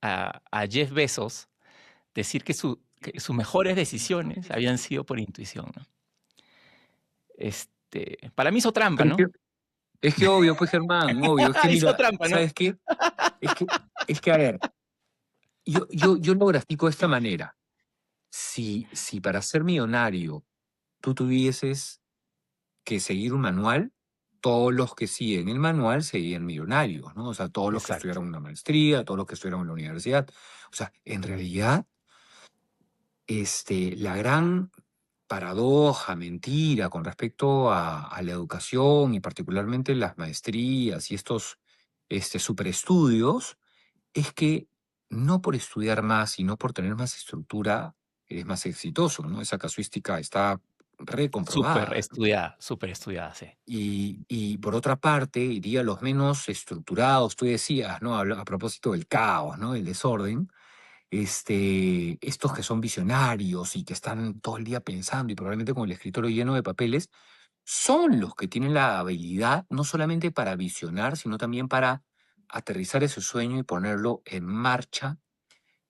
a Jeff Bezos decir que que sus mejores decisiones habían sido por intuición, ¿no? Para mí hizo trampa, Pero ¿no? es que obvio, pues Germán, obvio. Es que Hizo mira, trampa, ¿no? ¿sabes qué? Es que, es que a ver, yo lo grafico de esta manera. Si para ser millonario tú tuvieses que seguir un manual, todos los que siguen el manual serían millonarios, ¿no? O sea, todos los que Exacto. estudiaron una maestría, todos los que estudiaron en la universidad. O sea, en realidad, la gran paradoja, mentira con respecto a la educación y particularmente las maestrías y estos superestudios es que no por estudiar más y no por tener más estructura eres más exitoso, ¿no? Esa casuística está recomprobada. Súper estudiada, sí. Y por otra parte, diría los menos estructurados, tú decías, ¿no? A propósito del caos, ¿no? El desorden, estos que son visionarios y que están todo el día pensando y probablemente con el escritorio lleno de papeles, son los que tienen la habilidad no solamente para visionar, sino también para aterrizar ese sueño y ponerlo en marcha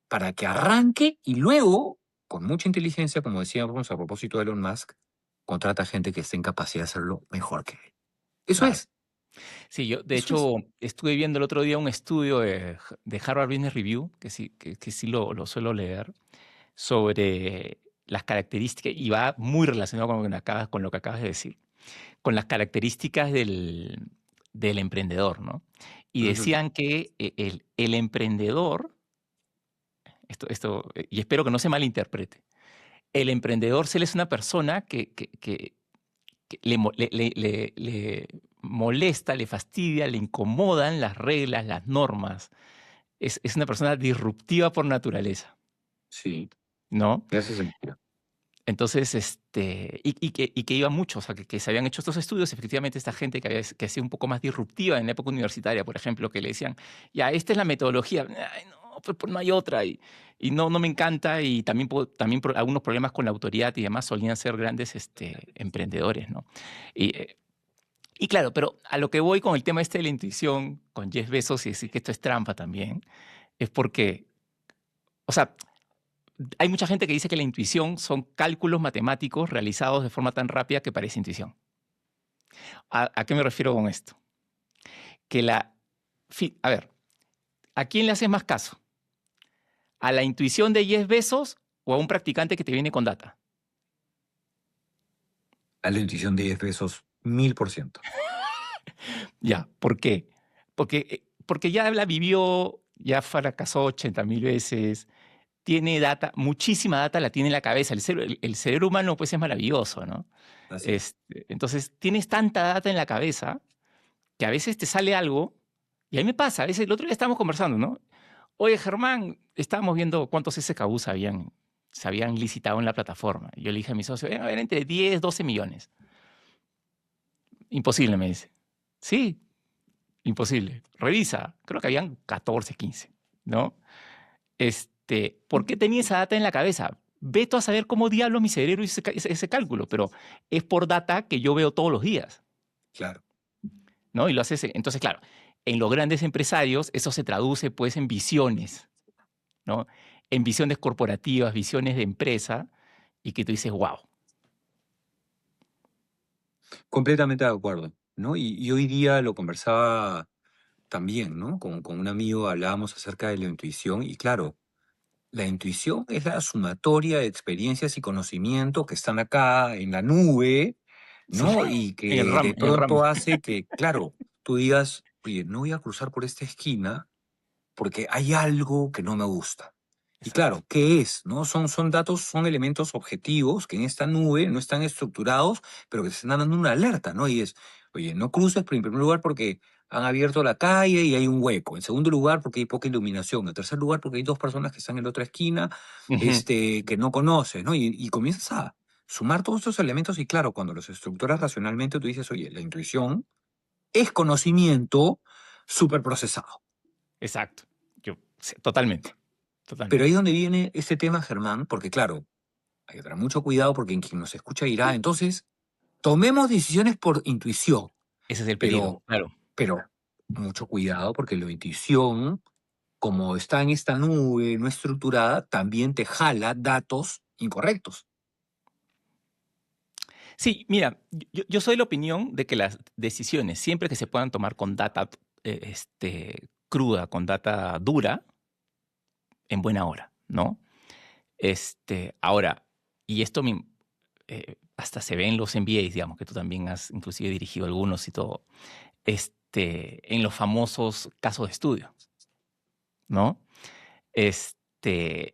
para que arranque y luego, con mucha inteligencia, como decíamos a propósito de Elon Musk, contrata gente que esté en capacidad de hacerlo mejor que él. Eso Claro. es, Sí, yo de eso es. hecho estuve viendo el otro día un estudio de Harvard Business Review, que sí lo suelo leer, sobre las características, y va muy relacionado con lo que acabas de decir, con las características del emprendedor, ¿no? Y Ujú. decían que el emprendedor, y espero que no se malinterprete, el emprendedor se le es una persona que le molesta, le fastidia, le incomodan las reglas, las normas. Es una persona disruptiva por naturaleza, Sí, ¿no? me hace sentido. Entonces, y que iba mucho, o sea, que se habían hecho estos estudios, efectivamente, esta gente que hacía un poco más disruptiva en la época universitaria, por ejemplo, que le decían, ya, esta es la metodología, ay, no, pues no hay otra, y no me encanta, y también algunos problemas con la autoridad y demás solían ser grandes emprendedores, ¿no? Y, eh, y claro, pero a lo que voy con el tema de la intuición, con Jeff Bezos, y decir que esto es trampa también, es porque, o sea, hay mucha gente que dice que la intuición son cálculos matemáticos realizados de forma tan rápida que parece intuición. ¿A qué me refiero con esto? Que a ver, ¿a quién le haces más caso? ¿A la intuición de Jeff Bezos o a un practicante que te viene con data? A la intuición de 10 pesos, 1000%. Ya, ¿por qué? Porque ya la vivió, ya fracasó 80.000 veces, tiene data, muchísima data la tiene en la cabeza. El cerebro humano pues es maravilloso, ¿no? Así es. Entonces, tienes tanta data en la cabeza que a veces te sale algo, y a mí me pasa, a veces el otro día estábamos conversando, ¿no? Oye, Germán, estábamos viendo cuántos SKU se habían licitado en la plataforma. Y yo le dije a mi socio, a ver, entre 10, 12 millones. Imposible, me dice. Sí, imposible. Revisa, creo que habían 14, 15, ¿no? ¿Por qué tenía esa data en la cabeza? Ve tú a saber cómo diablos mi cerebro hizo ese cálculo, pero es por data que yo veo todos los días, Claro. ¿no? Y lo haces, entonces, claro, en los grandes empresarios eso se traduce pues en visiones, ¿no? En visiones corporativas, visiones de empresa, y que tú dices, wow. Completamente de acuerdo, ¿no? Y hoy día lo conversaba también, ¿no? Con un amigo hablábamos acerca de la intuición y claro, la intuición es la sumatoria de experiencias y conocimiento que están acá en la nube, Sí, ¿no? Y en el que RAM, de en el RAM. pronto hace que, claro, tú digas, oye, no voy a cruzar por esta esquina porque hay algo que no me gusta. Y Exacto. claro, ¿qué es? ¿No? Son datos, son elementos objetivos que en esta nube no están estructurados, pero que te están dando una alerta, ¿no? Y es, oye, no cruces, pero en primer lugar porque han abierto la calle y hay un hueco. En segundo lugar porque hay poca iluminación. En tercer lugar porque hay dos personas que están en la otra esquina, Ujú. que no conoces, ¿no? Y comienzas a sumar todos estos elementos y claro, cuando los estructuras racionalmente, tú dices, oye, la intuición es conocimiento súper procesado. Exacto. Sí, totalmente, Pero ahí totalmente. es donde viene este tema, Germán, porque claro, hay que tener mucho cuidado porque en quien nos escucha dirá, entonces, tomemos decisiones por intuición, Ese es el peligro, pero, claro. pero mucho cuidado porque la intuición como está en esta nube no estructurada, también te jala datos incorrectos. Sí, mira, yo soy de la opinión de que las decisiones, siempre que se puedan tomar con data cruda, con data dura, en buena hora, ¿no? Ahora, y esto hasta se ve en los MBAs, digamos, que tú también has inclusive dirigido algunos y todo, en los famosos casos de estudio, ¿no?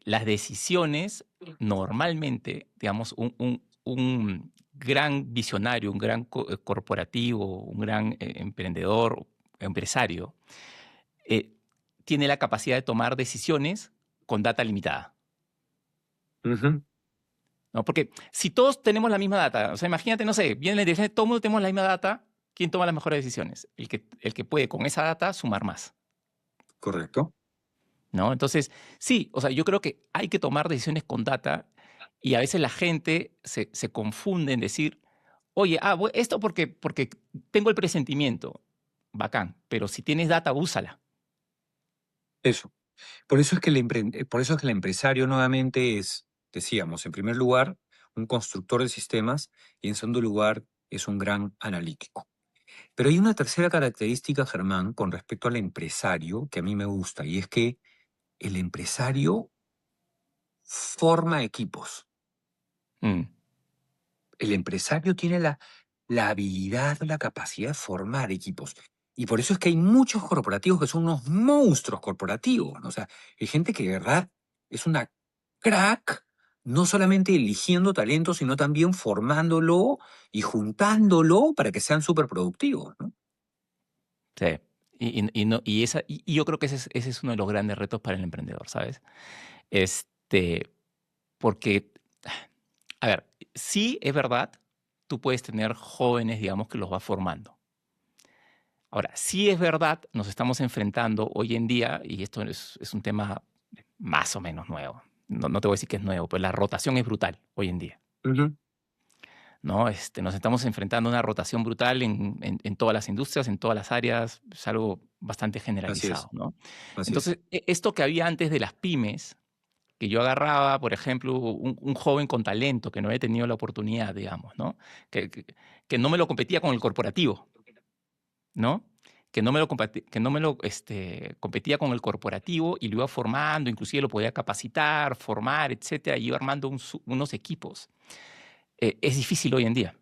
Las decisiones normalmente, digamos, un gran visionario, un gran corporativo, un gran emprendedor, empresario, eh, tiene la capacidad de tomar decisiones con data limitada. Ujú. ¿No? Porque si todos tenemos la misma data, o sea, imagínate, no sé, viene la inteligencia, todo el mundo tenemos la misma data, ¿quién toma las mejores decisiones? El que puede con esa data sumar más, Correcto. ¿no? Entonces, sí, o sea, yo creo que hay que tomar decisiones con data y a veces la gente se confunde en decir, oye, esto porque tengo el presentimiento, bacán, pero si tienes data, úsala. Eso. Por eso es que el empresario nuevamente es, decíamos, en primer lugar, un constructor de sistemas y en segundo lugar es un gran analítico. Pero hay una tercera característica, Germán, con respecto al empresario que a mí me gusta y es que el empresario forma equipos. Mm, El empresario tiene la habilidad, la capacidad de formar equipos. Y por eso es que hay muchos corporativos que son unos monstruos corporativos, ¿no? O sea, hay gente que de verdad es una crack, no solamente eligiendo talento, sino también formándolo y juntándolo para que sean súper productivos, ¿no? sí. Y yo creo que ese es uno de los grandes retos para el emprendedor, ¿sabes? Este, Porque, a ver, sí es verdad, tú puedes tener jóvenes, digamos, que los vas formando. Ahora, sí es verdad, nos estamos enfrentando hoy en día, y esto es un tema más o menos nuevo. No te voy a decir que es nuevo, pero la rotación es brutal hoy en día, Ujú. ¿no? Nos estamos enfrentando a una rotación brutal en todas las industrias, en todas las áreas, es algo bastante Así es, generalizado, ¿no? así es. Entonces, esto que había antes de las pymes, que yo agarraba, por ejemplo, un joven con talento que no había tenido la oportunidad, digamos, ¿no? Que no me lo competía con el corporativo, ¿no? Que no me lo competía con el corporativo y lo iba formando, inclusive lo podía capacitar, formar, etcétera, y iba armando unos equipos. Es difícil hoy en día,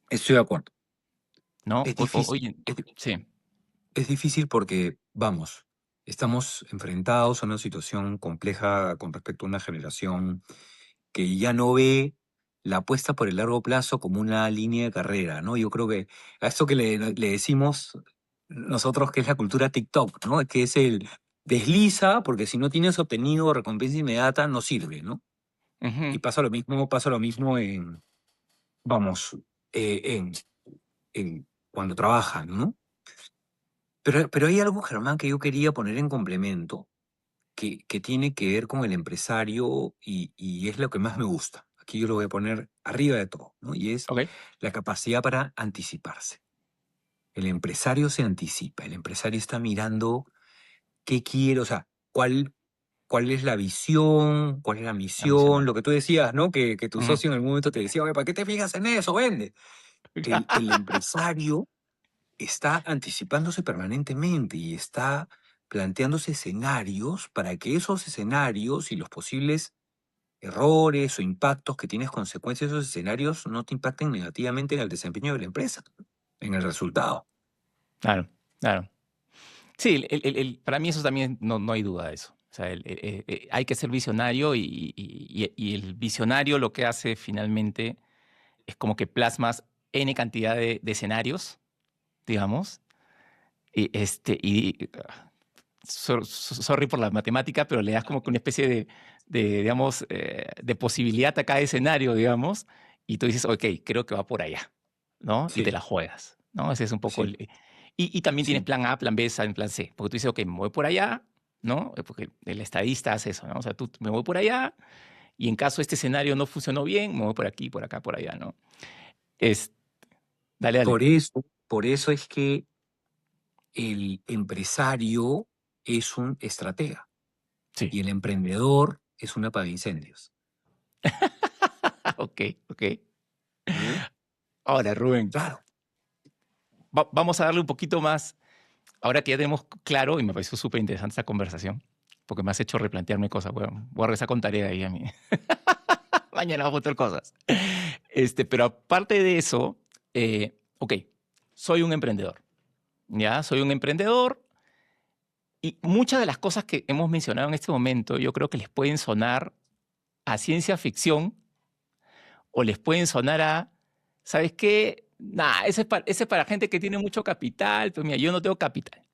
Estoy de acuerdo. ¿no? Es difícil. Oye, sí. Es difícil porque, vamos, estamos enfrentados a una situación compleja con respecto a una generación que ya no ve la apuesta por el largo plazo como una línea de carrera, ¿no? Yo creo que a esto que le decimos nosotros que es la cultura TikTok, ¿no? Que es el desliza, porque si no tienes obtenido recompensa inmediata, no sirve, ¿no? Y Ujú, pasa lo mismo en, vamos, en, cuando trabajan, ¿no? Pero hay algo, Germán, que yo quería poner en complemento, que tiene que ver con el empresario y es lo que más me gusta. Aquí yo lo voy a poner arriba de todo, ¿no? Y es ok. la capacidad para anticiparse. El empresario se anticipa, el empresario está mirando qué quiere, o sea, cuál es la visión, cuál es la La visión. misión, lo que tú decías, ¿no? Que tu Ujú. socio en algún momento te decía, oye, ¿para qué te fijas en eso? Vende. El empresario está anticipándose permanentemente y está planteándose escenarios para que esos escenarios y los posibles errores o impactos que tienes consecuencias de esos escenarios no te impacten negativamente en el desempeño de la empresa, en el resultado. Claro, claro. Sí, para mí eso también no hay duda de eso. O sea, hay que ser visionario y el visionario lo que hace finalmente es como que plasmas N cantidad de escenarios, digamos, sorry por la matemática, pero le das como que una especie digamos, de posibilidad a cada escenario, digamos, y tú dices, ok, creo que va por allá, ¿no? Y te Sí, la juegas, ¿no? Ese es un poco sí, y también tienes sí. plan A, plan B, plan C, porque tú dices, ok, me voy por allá, ¿no? Porque el estadista hace eso, ¿no? O sea, tú me voy por allá y en caso este escenario no funcionó bien, me voy por aquí, por acá, por allá, ¿no? Es, dale, dale. Por eso es que el empresario es un estratega Sí. y el emprendedor es un apagincendios. Ok, ok. ¿Mm? Ahora, Rubén, Claro. vamos a darle un poquito más, ahora que ya tenemos claro, y me pareció súper interesante esta conversación, porque me has hecho replantearme cosas. Voy a regresar con tarea ahí a mí. Mañana voy a botar cosas. Pero aparte de eso, ok, soy un emprendedor. ¿Ya? Soy un emprendedor y muchas de las cosas que hemos mencionado en este momento yo creo que les pueden sonar a ciencia ficción o les pueden sonar a, ¿sabes qué? Nah, ese es para gente que tiene mucho capital, pero mira, yo no tengo capital,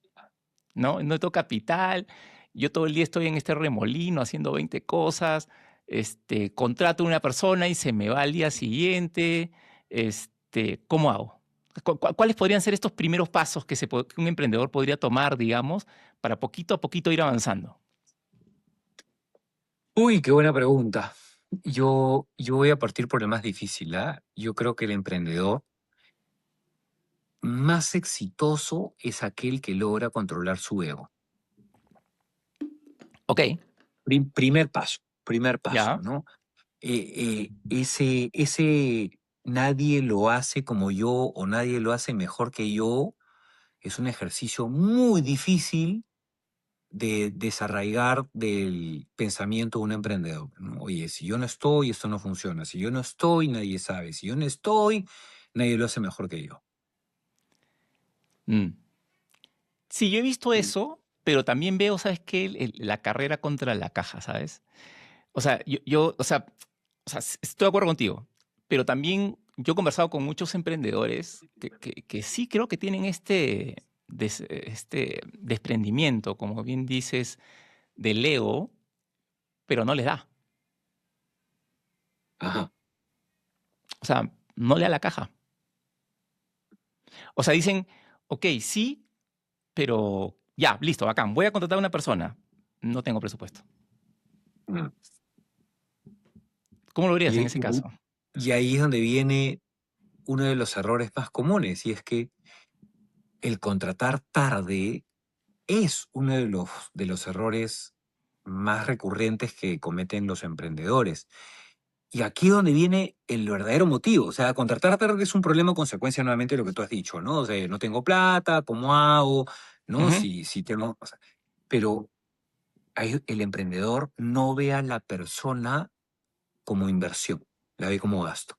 ¿no? No tengo capital, yo todo el día estoy en este remolino haciendo 20 cosas, contrato a una persona y se me va al día siguiente, ¿cómo hago? ¿Cuáles podrían ser estos primeros pasos que un emprendedor podría tomar, digamos, para poquito a poquito ir avanzando? Uy, qué buena pregunta. Yo voy a partir por el más difícil, ¿ah? Yo creo que el emprendedor más exitoso es aquel que logra controlar su ego. Ok, Primer paso, ya. ¿no? Ese nadie lo hace como yo o nadie lo hace mejor que yo es un ejercicio muy difícil de desarraigar del pensamiento de un emprendedor, ¿no? Oye, si yo no estoy, esto no funciona. Si yo no estoy, nadie sabe. Si yo no estoy, nadie lo hace mejor que yo. Mm. Sí, yo he visto Mm. eso, pero también veo, ¿sabes qué? La carrera contra la caja, ¿sabes? O sea, estoy de acuerdo contigo, pero también yo he conversado con muchos emprendedores que sí creo que tienen este desprendimiento, como bien dices, del ego, pero no les da. Ajá. O sea, no le da la caja. O sea, dicen, ok, sí, pero ya, listo, bacán, voy a contratar a una persona. No tengo presupuesto. Mm. ¿Cómo lo verías Y, en y- ese caso? y ahí es donde viene uno de los errores más comunes, y es que el contratar tarde es uno de los errores más recurrentes que cometen los emprendedores. Y aquí es donde viene el verdadero motivo. O sea, contratar tarde es un problema o consecuencia nuevamente de lo que tú has dicho, ¿no? O sea, no tengo plata, ¿cómo hago? ¿No? Ujú. Si tengo. O sea, pero el emprendedor no ve a la persona como inversión, la ve como gasto.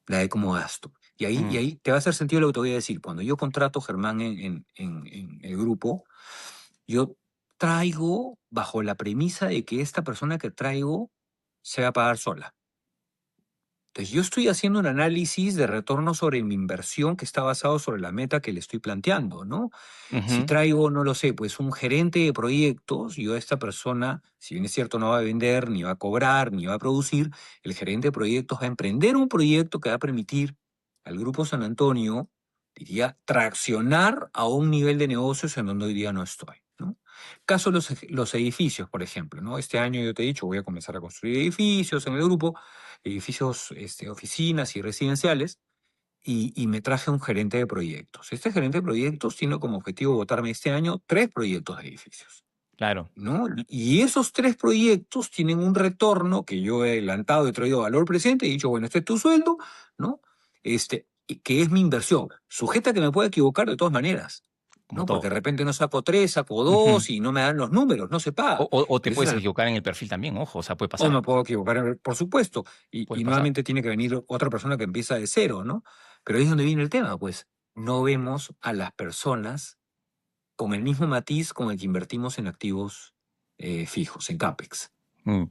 La ve como gasto. Y Mm, ahí te va a hacer sentido lo que te voy a decir. Cuando yo contrato a Germán en el grupo, yo traigo bajo la premisa de que esta persona que traigo se va a pagar sola. Entonces, yo estoy haciendo un análisis de retorno sobre mi inversión que está basado sobre la meta que le estoy planteando, ¿no? Si ujú, traigo, no lo sé, pues un gerente de proyectos, yo a esta persona, si bien es cierto, no va a vender, ni va a cobrar, ni va a producir, el gerente de proyectos va a emprender un proyecto que va a permitir al Grupo San Antonio, diría, traccionar a un nivel de negocios en donde hoy día no estoy, ¿no? Caso los edificios, por ejemplo, ¿no? Este año yo te he dicho, voy a comenzar a construir edificios en el grupo, edificios, oficinas y residenciales, y me traje un gerente de proyectos. Este gerente de proyectos tiene como objetivo votarme este año 3 proyectos de edificios, claro. ¿no? Y esos 3 proyectos tienen un retorno que yo he adelantado, he traído valor presente, he dicho, bueno, este es tu sueldo, ¿no? Y que es mi inversión, sujeta a que me pueda equivocar de todas maneras, Como ¿no? Porque de todo. repente no saco 3, saco Ujú. 2 y no me dan los números, no se paga. O te Pero eso puedes es equivocar en el perfil también, ojo, o sea, puede o me pasar, puedo equivocar, por supuesto, puede y pasar. nuevamente tiene que venir otra persona que empieza de cero, ¿no? Pero ahí es donde viene el tema, pues no vemos a las personas con el mismo matiz con el que invertimos en activos fijos, en CAPEX, Mm.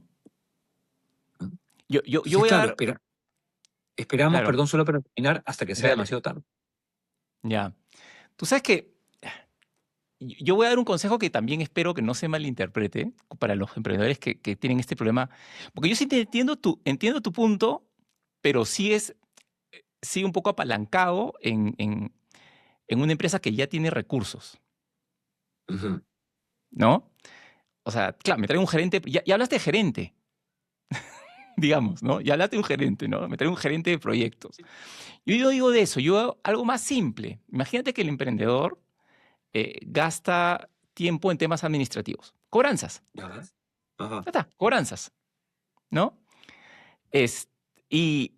¿no? Yo Entonces, voy a claro, dar, esperamos, claro, perdón, solo para terminar, hasta que sea dale, demasiado tarde. ya. Tú sabes que yo voy a dar un consejo que también espero que no se malinterprete para los emprendedores que tienen este problema, porque yo sí te entiendo tu punto, pero sí un poco apalancado en una empresa que ya tiene recursos, Ujú. ¿no? O sea, claro, me trae un gerente, ya hablaste de gerente, digamos, ¿no? Y háblate de un gerente, ¿no? Me trae un gerente de proyectos. Yo digo de eso, yo algo más simple. Imagínate que el emprendedor gasta tiempo en temas administrativos. Cobranzas. Ya. Ajá. Ya está, cobranzas, ¿no? Es, y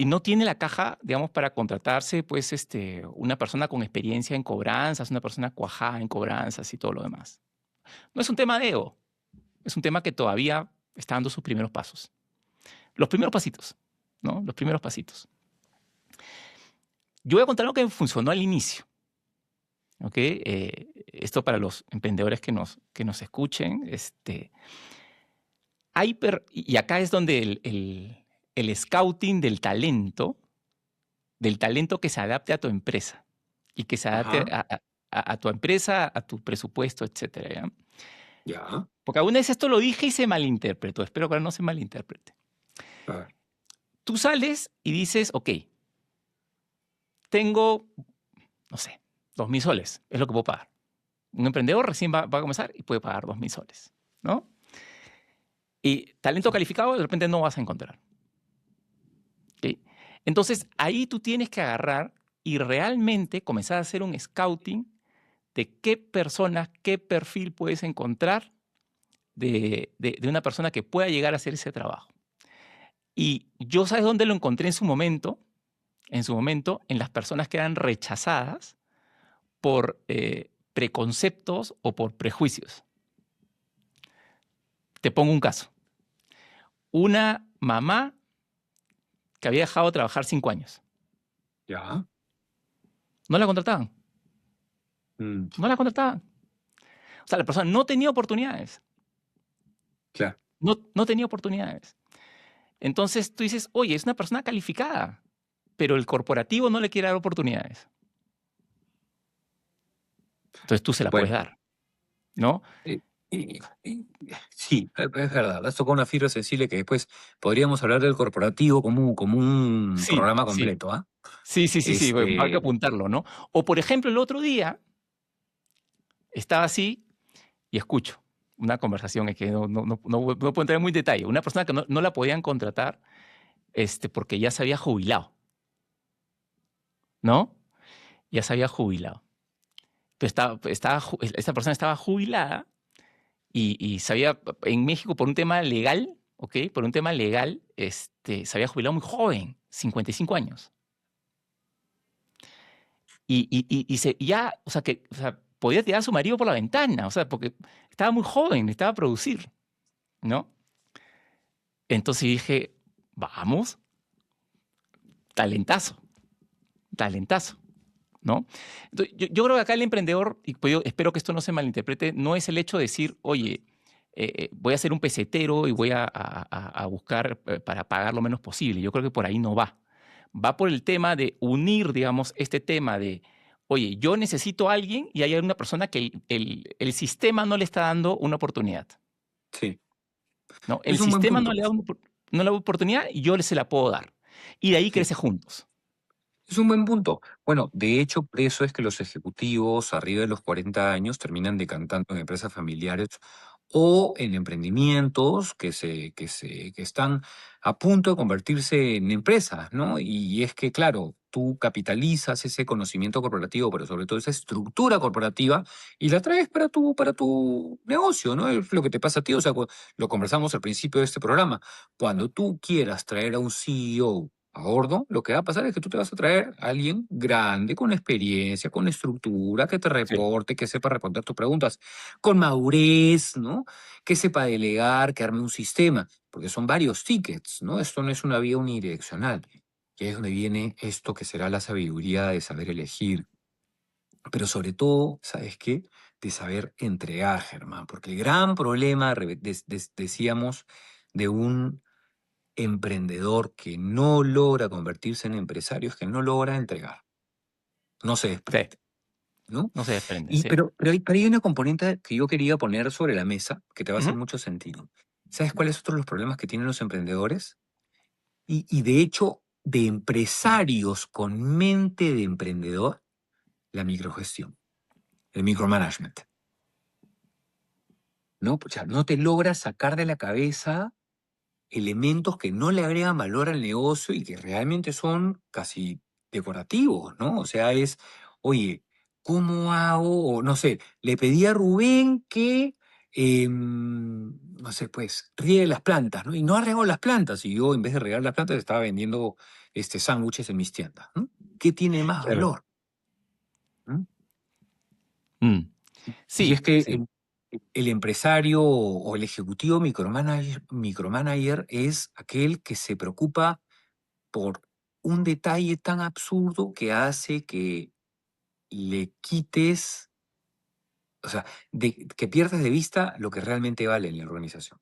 no tiene la caja, digamos, para contratarse, pues, una persona con experiencia en cobranzas, una persona cuajada en cobranzas y todo lo demás. No es un tema de ego, es un tema que todavía está dando sus primeros pasos. Los primeros pasitos, ¿no? Los primeros pasitos. Yo voy a contar lo que funcionó al inicio, ¿ok? Esto para los emprendedores que nos escuchen. Y acá es donde el scouting del talento que se adapte a tu empresa y que se adapte Ajá. a tu empresa, a tu presupuesto, etcétera, ¿ya? Ya. Porque alguna vez esto lo dije y se malinterpretó. Espero que ahora no se malinterprete. A ver. Tú sales y dices, ok, tengo, no sé, 2.000 soles, es lo que puedo pagar. Un emprendedor recién va a comenzar y puede pagar 2.000 soles, ¿no? Y talento Sí. calificado de repente no vas a encontrar. ¿Ok? Entonces, ahí tú tienes que agarrar y realmente comenzar a hacer un scouting de qué personas, qué perfil puedes encontrar de una persona que pueda llegar a hacer ese trabajo. Y yo, ¿sabes dónde lo encontré en su momento? En su momento, en las personas que eran rechazadas por preconceptos o por prejuicios. Te pongo un caso. Una mamá que había dejado de trabajar 5 años. Ya. No la contrataban. Mm, No la contrataban. O sea, la persona no tenía oportunidades. claro. No tenía oportunidades. Entonces tú dices, oye, es una persona calificada, pero el corporativo no le quiere dar oportunidades. Entonces tú se la puedes Bueno. dar, ¿no? eh, sí, es verdad. Has tocado una fibra sensible que después podríamos hablar del corporativo como un Sí, programa sí. completo, ¿ah? Sí, hay que Este, apuntarlo, ¿no? O por ejemplo, el otro día estaba así y escucho una conversación que no puedo entrar en muy detalle. Una persona que no la podían contratar porque ya se había jubilado, ¿no? Ya se había jubilado. Pero esta persona estaba jubilada y sabía, en México por un tema legal, ¿ok? Por un tema legal, se había jubilado muy joven, 55 años. Y ya, o sea, podía tirar a su marido por la ventana, o sea, porque estaba muy joven, necesitaba producir, ¿no? Entonces dije, vamos, talentazo, talentazo, ¿no? Entonces, yo creo que acá el emprendedor, y pues yo espero que esto no se malinterprete, no es el hecho de decir, oye, voy a ser un pesetero y voy a buscar para pagar lo menos posible. Yo creo que por ahí no va. Va por el tema de unir, digamos, este tema de, oye, yo necesito a alguien y hay una persona que el sistema no le está dando una oportunidad, sí, ¿no? El es un buen sistema no punto. le da no le da oportunidad y yo se la puedo dar. Y de ahí Sí. crece juntos. Es un buen punto. Bueno, de hecho, por eso es que los ejecutivos arriba de los 40 años terminan decantando en empresas familiares o en emprendimientos que están a punto de convertirse en empresas, ¿no? Y es que, claro, tú capitalizas ese conocimiento corporativo, pero sobre todo esa estructura corporativa, y la traes para tu negocio, ¿no? Es lo que te pasa a ti, o sea, lo conversamos al principio de este programa. Cuando tú quieras traer a un CEO a bordo, lo que va a pasar es que tú te vas a traer a alguien grande, con experiencia, con estructura, que te Sí, reporte, que sepa responder tus preguntas, con madurez, ¿no? Que sepa delegar, que arme un sistema, porque son varios tickets, ¿no? Esto no es una vía unidireccional. Y ahí es donde viene esto que será la sabiduría de saber elegir, pero sobre todo, ¿sabes qué? De saber entregar, Germán, porque el gran problema, decíamos, de un emprendedor que no logra convertirse en empresario es que no logra entregar, no se sí, desprende, ¿no? no se desprende, sí. Pero hay una componente que yo quería poner sobre la mesa que te va a hacer Ujú. mucho sentido. ¿Sabes cuáles son otros los problemas que tienen los emprendedores? Y de hecho, de empresarios con mente de emprendedor, la microgestión, el micromanagement, ¿no? O sea, no te logras sacar de la cabeza elementos que no le agregan valor al negocio y que realmente son casi decorativos, ¿no? O sea, oye, ¿cómo hago? O no sé, le pedí a Rubén que, no sé, pues, riegue las plantas, ¿no? Y no ha regado las plantas. Y yo, en vez de regar las plantas, estaba vendiendo sándwiches en mis tiendas, ¿no? ¿Qué tiene más Claro. valor? ¿Mm? Mm. Y es Sí, que sí. el empresario o el ejecutivo micromanager es aquel que se preocupa por un detalle tan absurdo que hace que le quites, o sea, que pierdas de vista lo que realmente vale en la organización.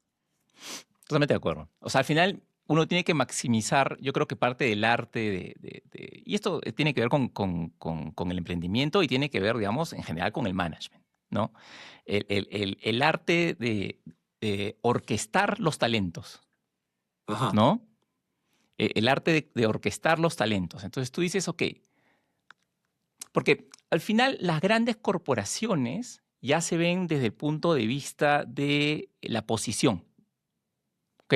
Totalmente de acuerdo. O sea, al final uno tiene que maximizar, yo creo que parte del arte y esto tiene que ver con el emprendimiento y tiene que ver, digamos, en general con el management, ¿no? El arte de orquestar los talentos, Ajá. ¿no? El arte de orquestar los talentos. Entonces tú dices, ok, porque al final las grandes corporaciones ya se ven desde el punto de vista de la posición, ¿ok?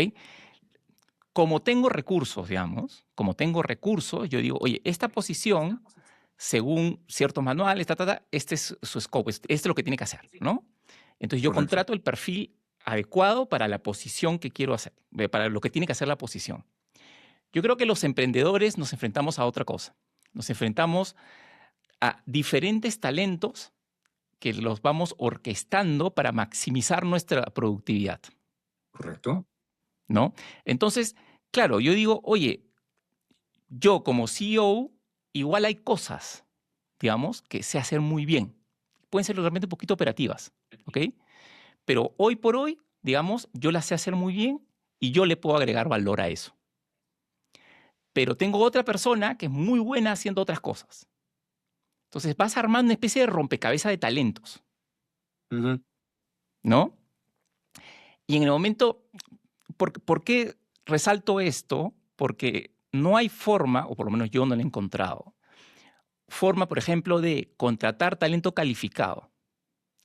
Como tengo recursos, digamos, como tengo recursos, yo digo, oye, esta posición, según ciertos manuales, este es su scope, este es lo que tiene que hacer, ¿no? Entonces yo Correcto. contrato el perfil adecuado para la posición que quiero hacer, para lo que tiene que hacer la posición. Yo creo que los emprendedores nos enfrentamos a otra cosa. Nos enfrentamos a diferentes talentos que los vamos orquestando para maximizar nuestra productividad, Correcto. ¿no? Entonces, claro, yo digo, oye, yo como CEO, igual hay cosas, digamos, que sé hacer muy bien. Pueden ser realmente un poquito operativas, ¿ok? Pero hoy por hoy, digamos, yo las sé hacer muy bien y yo le puedo agregar valor a eso. Pero tengo otra persona que es muy buena haciendo otras cosas. Entonces vas armando una especie de rompecabezas de talentos, Ujú. ¿no? Y en el momento, ¿por qué resalto esto? Porque no hay forma, o por lo menos yo no la he encontrado, forma, por ejemplo, de contratar talento calificado,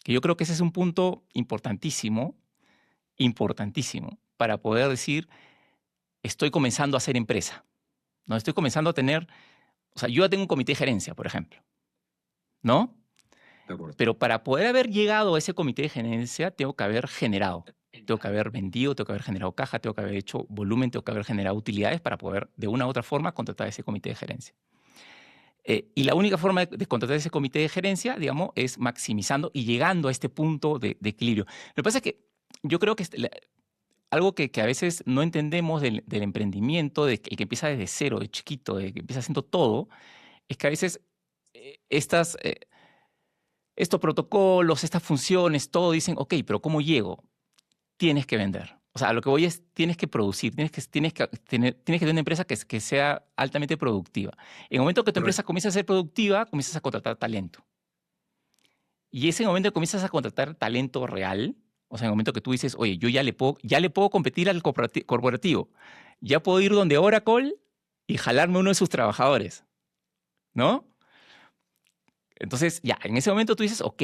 que yo creo que ese es un punto importantísimo, importantísimo, para poder decir, estoy comenzando a hacer empresa, ¿no? Estoy comenzando a tener, o sea, yo ya tengo un comité de gerencia, por ejemplo, ¿no? De acuerdo. Pero para poder haber llegado a ese comité de gerencia, tengo que haber generado, tengo que haber vendido, tengo que haber generado caja, tengo que haber hecho volumen, tengo que haber generado utilidades para poder, de una u otra forma, contratar ese comité de gerencia. Y la única forma de contratar ese comité de gerencia, digamos, es maximizando y llegando a este punto de equilibrio. Lo que pasa es que yo creo que algo que a veces no entendemos del emprendimiento, de que el que empieza desde cero, de chiquito, de que empieza haciendo todo, es que a veces estas estos protocolos, estas funciones, todo dicen, ok, pero ¿cómo llego? Tienes que vender. O sea, a lo que voy es, tienes que producir, tienes que tener una empresa que sea altamente productiva. En el momento que tu empresa Correcto. comienza a ser productiva, comienzas a contratar talento. Y ese momento que comienzas a contratar talento real, o sea, en el momento que tú dices, oye, yo ya le puedo competir al corporativo, ya puedo ir donde Oracle y jalarme uno de sus trabajadores, ¿no? Entonces, ya, en ese momento tú dices, ok,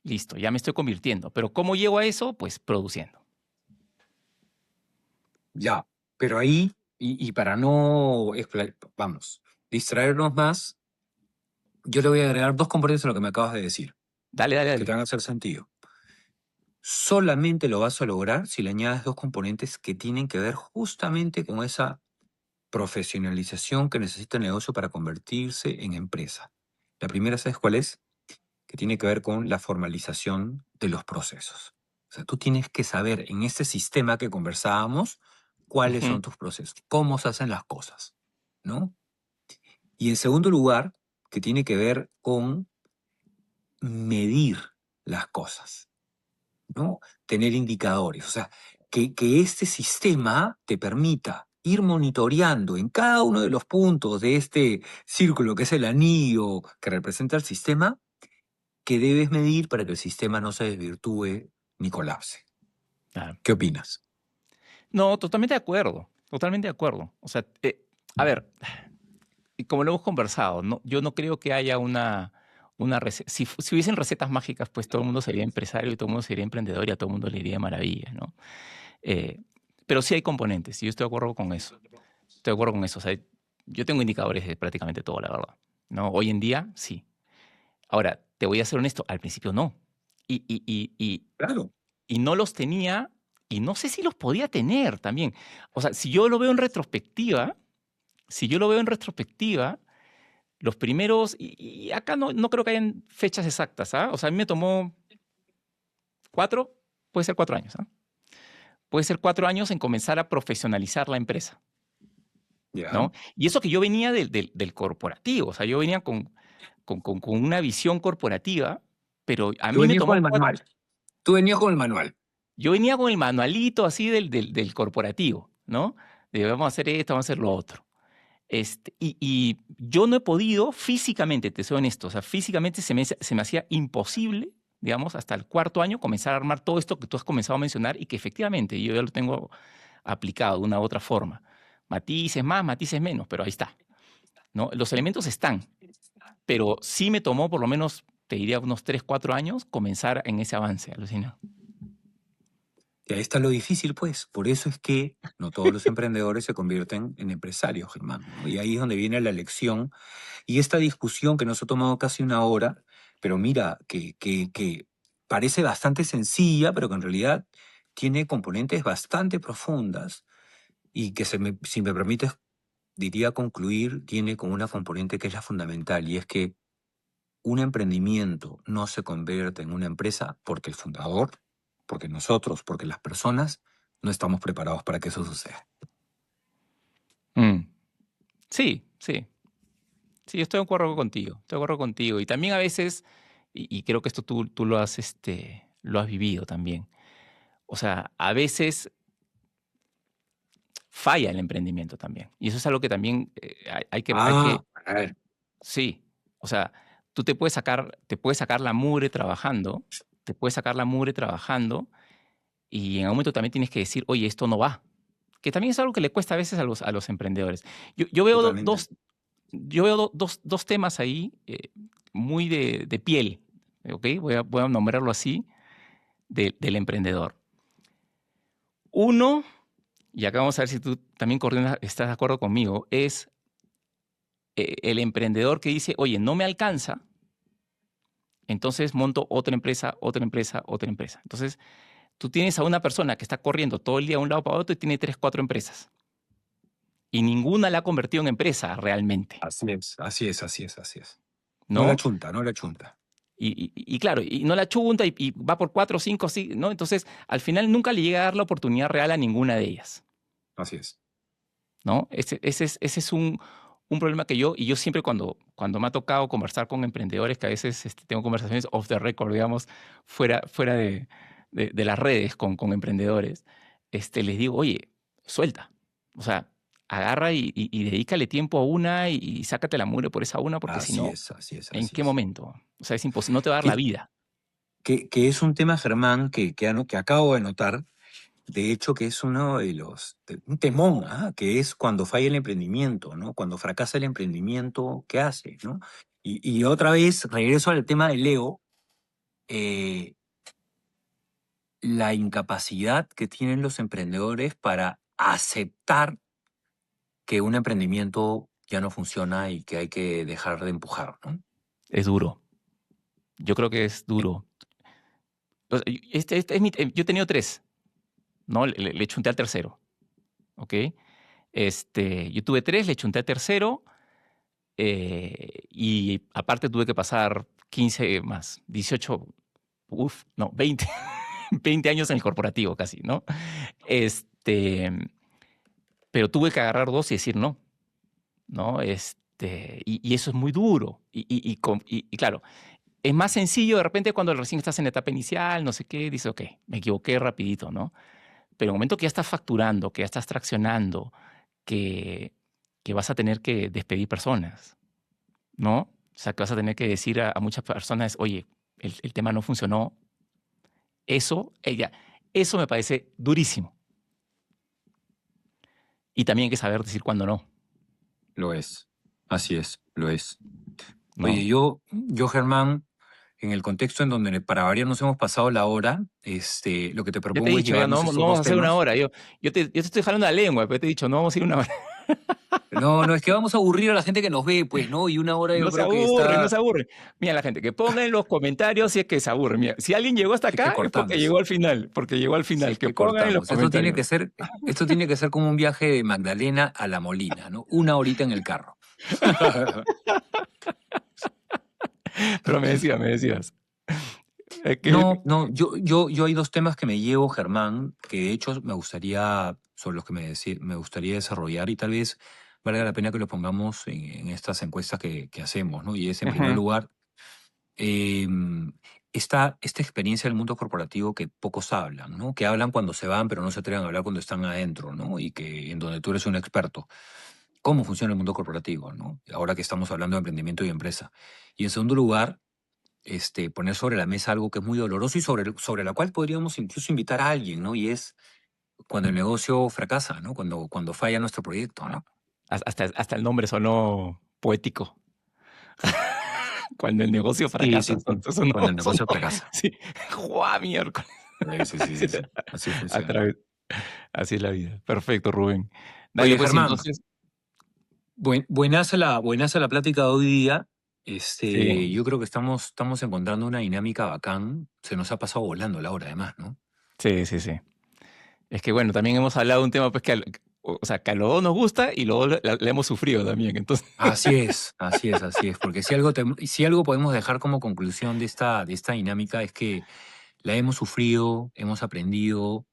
listo, ya me estoy convirtiendo. Pero ¿cómo llego a eso? Pues produciendo. Ya. Pero ahí, y para no, vamos, distraernos más, yo le voy a agregar dos componentes a lo que me acabas de decir, Dale, dale, que te dale. van a hacer sentido. Solamente lo vas a lograr si le añades dos componentes que tienen que ver justamente con esa profesionalización que necesita el negocio para convertirse en empresa. La primera, ¿sabes cuál es? Que tiene que ver con la formalización de los procesos. O sea, tú tienes que saber en este sistema que conversábamos cuáles Ujú. son tus procesos, cómo se hacen las cosas, ¿no? Y en segundo lugar, que tiene que ver con medir las cosas, ¿no? Tener indicadores, o sea, que este sistema te permita ir monitoreando en cada uno de los puntos de este círculo que es el anillo que representa el sistema, que debes medir para que el sistema no se desvirtúe ni colapse. Claro. ¿Qué opinas? No, totalmente de acuerdo. Totalmente de acuerdo. O sea, a ver, y como lo hemos conversado, yo no creo que haya una receta. Si hubiesen recetas mágicas, pues todo el mundo sería empresario y todo el mundo sería emprendedor y a todo el mundo le iría de maravilla, ¿no? Eh, Pero sí hay componentes, y yo estoy de acuerdo con eso. Estoy de acuerdo con eso. O sea, yo tengo indicadores de prácticamente todo, la verdad. ¿No? Hoy en día, sí. Ahora, te voy a ser honesto, al principio no. Y, y, y, y, Claro. y no los tenía, y no sé si los podía tener también. O sea, si yo lo veo en retrospectiva, los primeros, y acá no creo que hayan fechas exactas, ¿ah? O sea, a mí me tomó 4, puede ser 4 años, ¿ah? Puede ser 4 años en comenzar a profesionalizar la empresa, Ya. ¿no? Y eso que yo venía del corporativo, o sea, yo venía con una visión corporativa, pero a Tú mí me venías con tomó el manual. Tú venías con el manual. yo venía con el manualito así del corporativo, ¿no? De vamos a hacer esto, vamos a hacer lo otro. Y yo no he podido físicamente, te soy honesto, o sea, físicamente se me hacía imposible, digamos, hasta el 4 año comenzar a armar todo esto que tú has comenzado a mencionar y que efectivamente yo ya lo tengo aplicado de una u otra forma. Matices más, matices menos, pero ahí está, ¿no? Los elementos están, pero sí me tomó por lo menos, te diría, unos 3, 4 años comenzar en ese avance, alucina. Y ahí está lo difícil, pues. Por eso es que no todos los emprendedores se convierten en empresarios, Germán, ¿no? Y ahí es donde viene la lección. Y esta discusión que nos ha tomado casi una hora, pero mira, que parece bastante sencilla, pero que en realidad tiene componentes bastante profundas y que si me permites, diría concluir, tiene como una componente que es la fundamental, y es que un emprendimiento no se convierte en una empresa porque el fundador, porque nosotros, porque las personas no estamos preparados para que eso suceda. Mm. Sí, sí, sí, estoy de acuerdo contigo, estoy de acuerdo contigo. Y también a veces, y creo que esto tú lo has vivido también. O sea, a veces falla el emprendimiento también. Y eso es algo que también hay que, A ver. sí, o sea, tú te puedes sacar la mugre trabajando, y en algún momento también tienes que decir, oye, esto no va. Que también es algo que le cuesta a veces a los emprendedores. Yo veo Totalmente. dos temas ahí muy de piel, ¿ok? Voy a nombrarlo así, del emprendedor. Uno, y acá vamos a ver si tú también, Corina, estás de acuerdo conmigo, es el emprendedor que dice, oye, no me alcanza, entonces monto otra empresa, otra empresa, otra empresa. Entonces, tú tienes a una persona que está corriendo todo el día de un lado para otro y tiene 3, 4 empresas. Y ninguna la ha convertido en empresa realmente, Así es, así es, así es, así es. No la ¿no? chunta, no la chunta. Y claro, y no la chunta y va por 4, 5, sí, ¿no? Entonces, al final nunca le llega a dar la oportunidad real a ninguna de ellas, Así es. ¿no? Ese es un problema que yo siempre cuando me ha tocado conversar con emprendedores, que a veces tengo conversaciones off the record, digamos, fuera de las redes con emprendedores, les digo, oye, suelta. O sea, agarra y dedícale tiempo a una y sácate la mugre por esa una, porque si Así no, es, así es, ¿en así qué es. momento? O sea, es imposible, no te va a dar la Que, vida. que es un tema, Germán, que acabo de notar, de hecho, que es uno de un temón, ¿ah? Que es cuando falla el emprendimiento, ¿no? Cuando fracasa el emprendimiento, ¿qué hace, no? Y otra vez, regreso al tema del ego, eh, la incapacidad que tienen los emprendedores para aceptar que un emprendimiento ya no funciona y que hay que dejar de empujar, ¿no? Es duro. Yo creo que es duro. O sea, yo he tenido 3, ¿no? Le chunté al tercero, ¿ok? Yo tuve 3, le chunté al tercero, y aparte tuve que pasar 15 más, 18, no, 20, 20 años en el corporativo casi, ¿no? Este, pero tuve que agarrar 2 y decir no, ¿no? Y eso es muy duro. Y claro, es más sencillo de repente cuando recién estás en la etapa inicial, no sé qué, dices, ok, me equivoqué rapidito, ¿no? Pero en el momento que ya estás facturando, que ya estás traccionando, que vas a tener que despedir personas, ¿no? O sea, que vas a tener que decir a muchas personas, oye, el tema no funcionó. Eso me parece durísimo. Y también hay que saber decir cuándo no, Lo es, así es, lo es. Oye, ¿no? yo Germán, en el contexto en donde para variar nos hemos pasado la hora, lo que te Ya te he propongo es dicho, ya llevarnos no, no estos vamos dos a hacer una temas. hora. Yo te estoy jalando la lengua, pero te he dicho, no vamos a ir una hora. No, no, es que vamos a aburrir a la gente que nos ve, pues, ¿no? Y una hora yo No se creo que aburre, no está. se aburre. Mira la gente, que ponga en los comentarios si es que se aburre. Mira, si alguien llegó hasta Si es que acá es porque llegó cortamos. al final, porque llegó al Si final. es Que que pongan en los cortamos. comentarios. Esto tiene que ser como un viaje de Magdalena a La Molina, ¿no? Una horita en el carro. Pero me decías. Es que, No, no, yo hay dos temas que me llevo, Germán, que de hecho me gustaría, sobre los que me gustaría desarrollar y tal vez valga la pena que los pongamos en estas encuestas que hacemos, ¿no? Y es, en primer ujú, lugar, em, esta experiencia del mundo corporativo que pocos hablan, ¿no? Que hablan cuando se van, pero no se atreven a hablar cuando están adentro, ¿no? Y que en donde tú eres un experto. ¿Cómo funciona el mundo corporativo, ¿no? Ahora que estamos hablando de emprendimiento y empresa. Y en segundo lugar, poner sobre la mesa algo que es muy doloroso y sobre la cual podríamos incluso invitar a alguien, ¿no? Y es cuando el negocio fracasa, ¿no? Cuando falla nuestro proyecto, ¿no? hasta el nombre sonó poético. Cuando el negocio Sí, fracasa. sí, sí. Sonó, Cuando el negocio sonó- fracasa. sí. ¡Guau, miércoles! Sí, sí, sí, Así, sí, sí. Así a funciona. través, así es la vida. Perfecto, Rubén. Dale, Oye, pues Germán, entonces. buenaza la plática de hoy día. Sí, Yo creo que estamos encontrando una dinámica bacán. Se nos ha pasado volando la hora, además, ¿no? sí, sí, sí. Es que bueno, también hemos hablado de un tema pues o sea, que a los dos nos gusta y luego le hemos sufrido también. Entonces, Así es, así es, así es. Porque si algo podemos dejar como conclusión de esta dinámica es que la hemos sufrido, hemos aprendido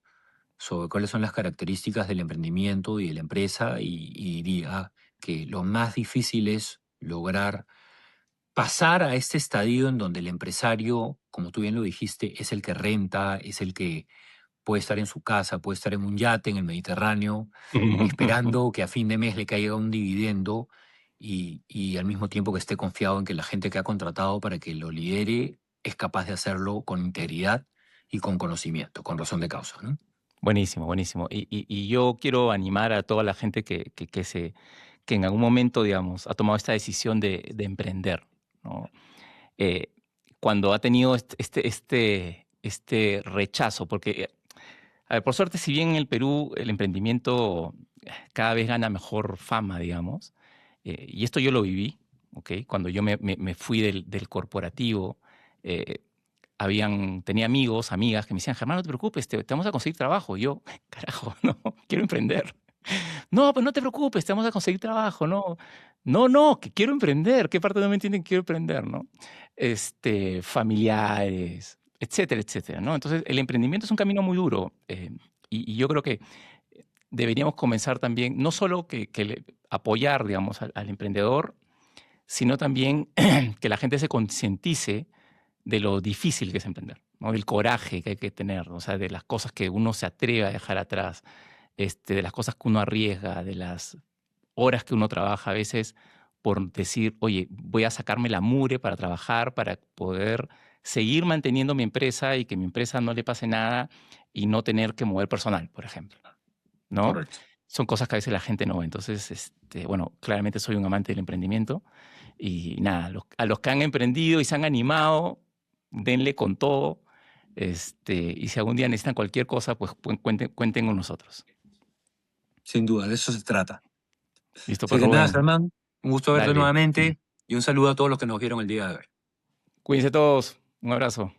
sobre cuáles son las características del emprendimiento y de la empresa y diría que lo más difícil es lograr pasar a este estadio en donde el empresario, como tú bien lo dijiste, es el que renta, es el que puede estar en su casa, puede estar en un yate en el Mediterráneo, esperando que a fin de mes le caiga un dividendo y al mismo tiempo que esté confiado en que la gente que ha contratado para que lo lidere es capaz de hacerlo con integridad y con conocimiento, con razón de causa, ¿no? buenísimo, buenísimo. Y yo quiero animar a toda la gente que en algún momento, digamos, ha tomado esta decisión de emprender, ¿no? Eh, Cuando ha tenido este rechazo, porque, a ver, por suerte, si bien en el Perú el emprendimiento cada vez gana mejor fama, digamos, y esto yo lo viví, ¿ok? Cuando yo me fui del corporativo, eh, tenía amigos, amigas que me decían, Germán, no te preocupes, te vamos a conseguir trabajo. Y yo, carajo, no, quiero emprender. No, pues no te preocupes, te vamos a conseguir trabajo, no. No, no, que quiero emprender. ¿Qué parte no me entienden que quiero emprender, no? Familiares, etcétera, etcétera, ¿no? Entonces, el emprendimiento es un camino muy duro, y yo creo que deberíamos comenzar también, no solo apoyar, digamos, al emprendedor, sino también que la gente se concientice de lo difícil que es emprender, ¿no? Del coraje que hay que tener, o sea, de las cosas que uno se atreve a dejar atrás, de las cosas que uno arriesga, de las horas que uno trabaja a veces por decir, oye, voy a sacarme la mugre para trabajar, para poder seguir manteniendo mi empresa y que mi empresa no le pase nada y no tener que mover personal, por ejemplo, ¿no? Correcto. Son cosas que a veces la gente no ve. Entonces, bueno, claramente soy un amante del emprendimiento y nada, a los que han emprendido y se han animado, denle con todo. Y si algún día necesitan cualquier cosa, pues cuenten con nosotros. Sin duda, de eso se trata. Listo, Así pues que nada, Rubén, Germán, un gusto verte dale. nuevamente y un saludo a todos los que nos vieron el día de hoy. Cuídense todos. Un abrazo.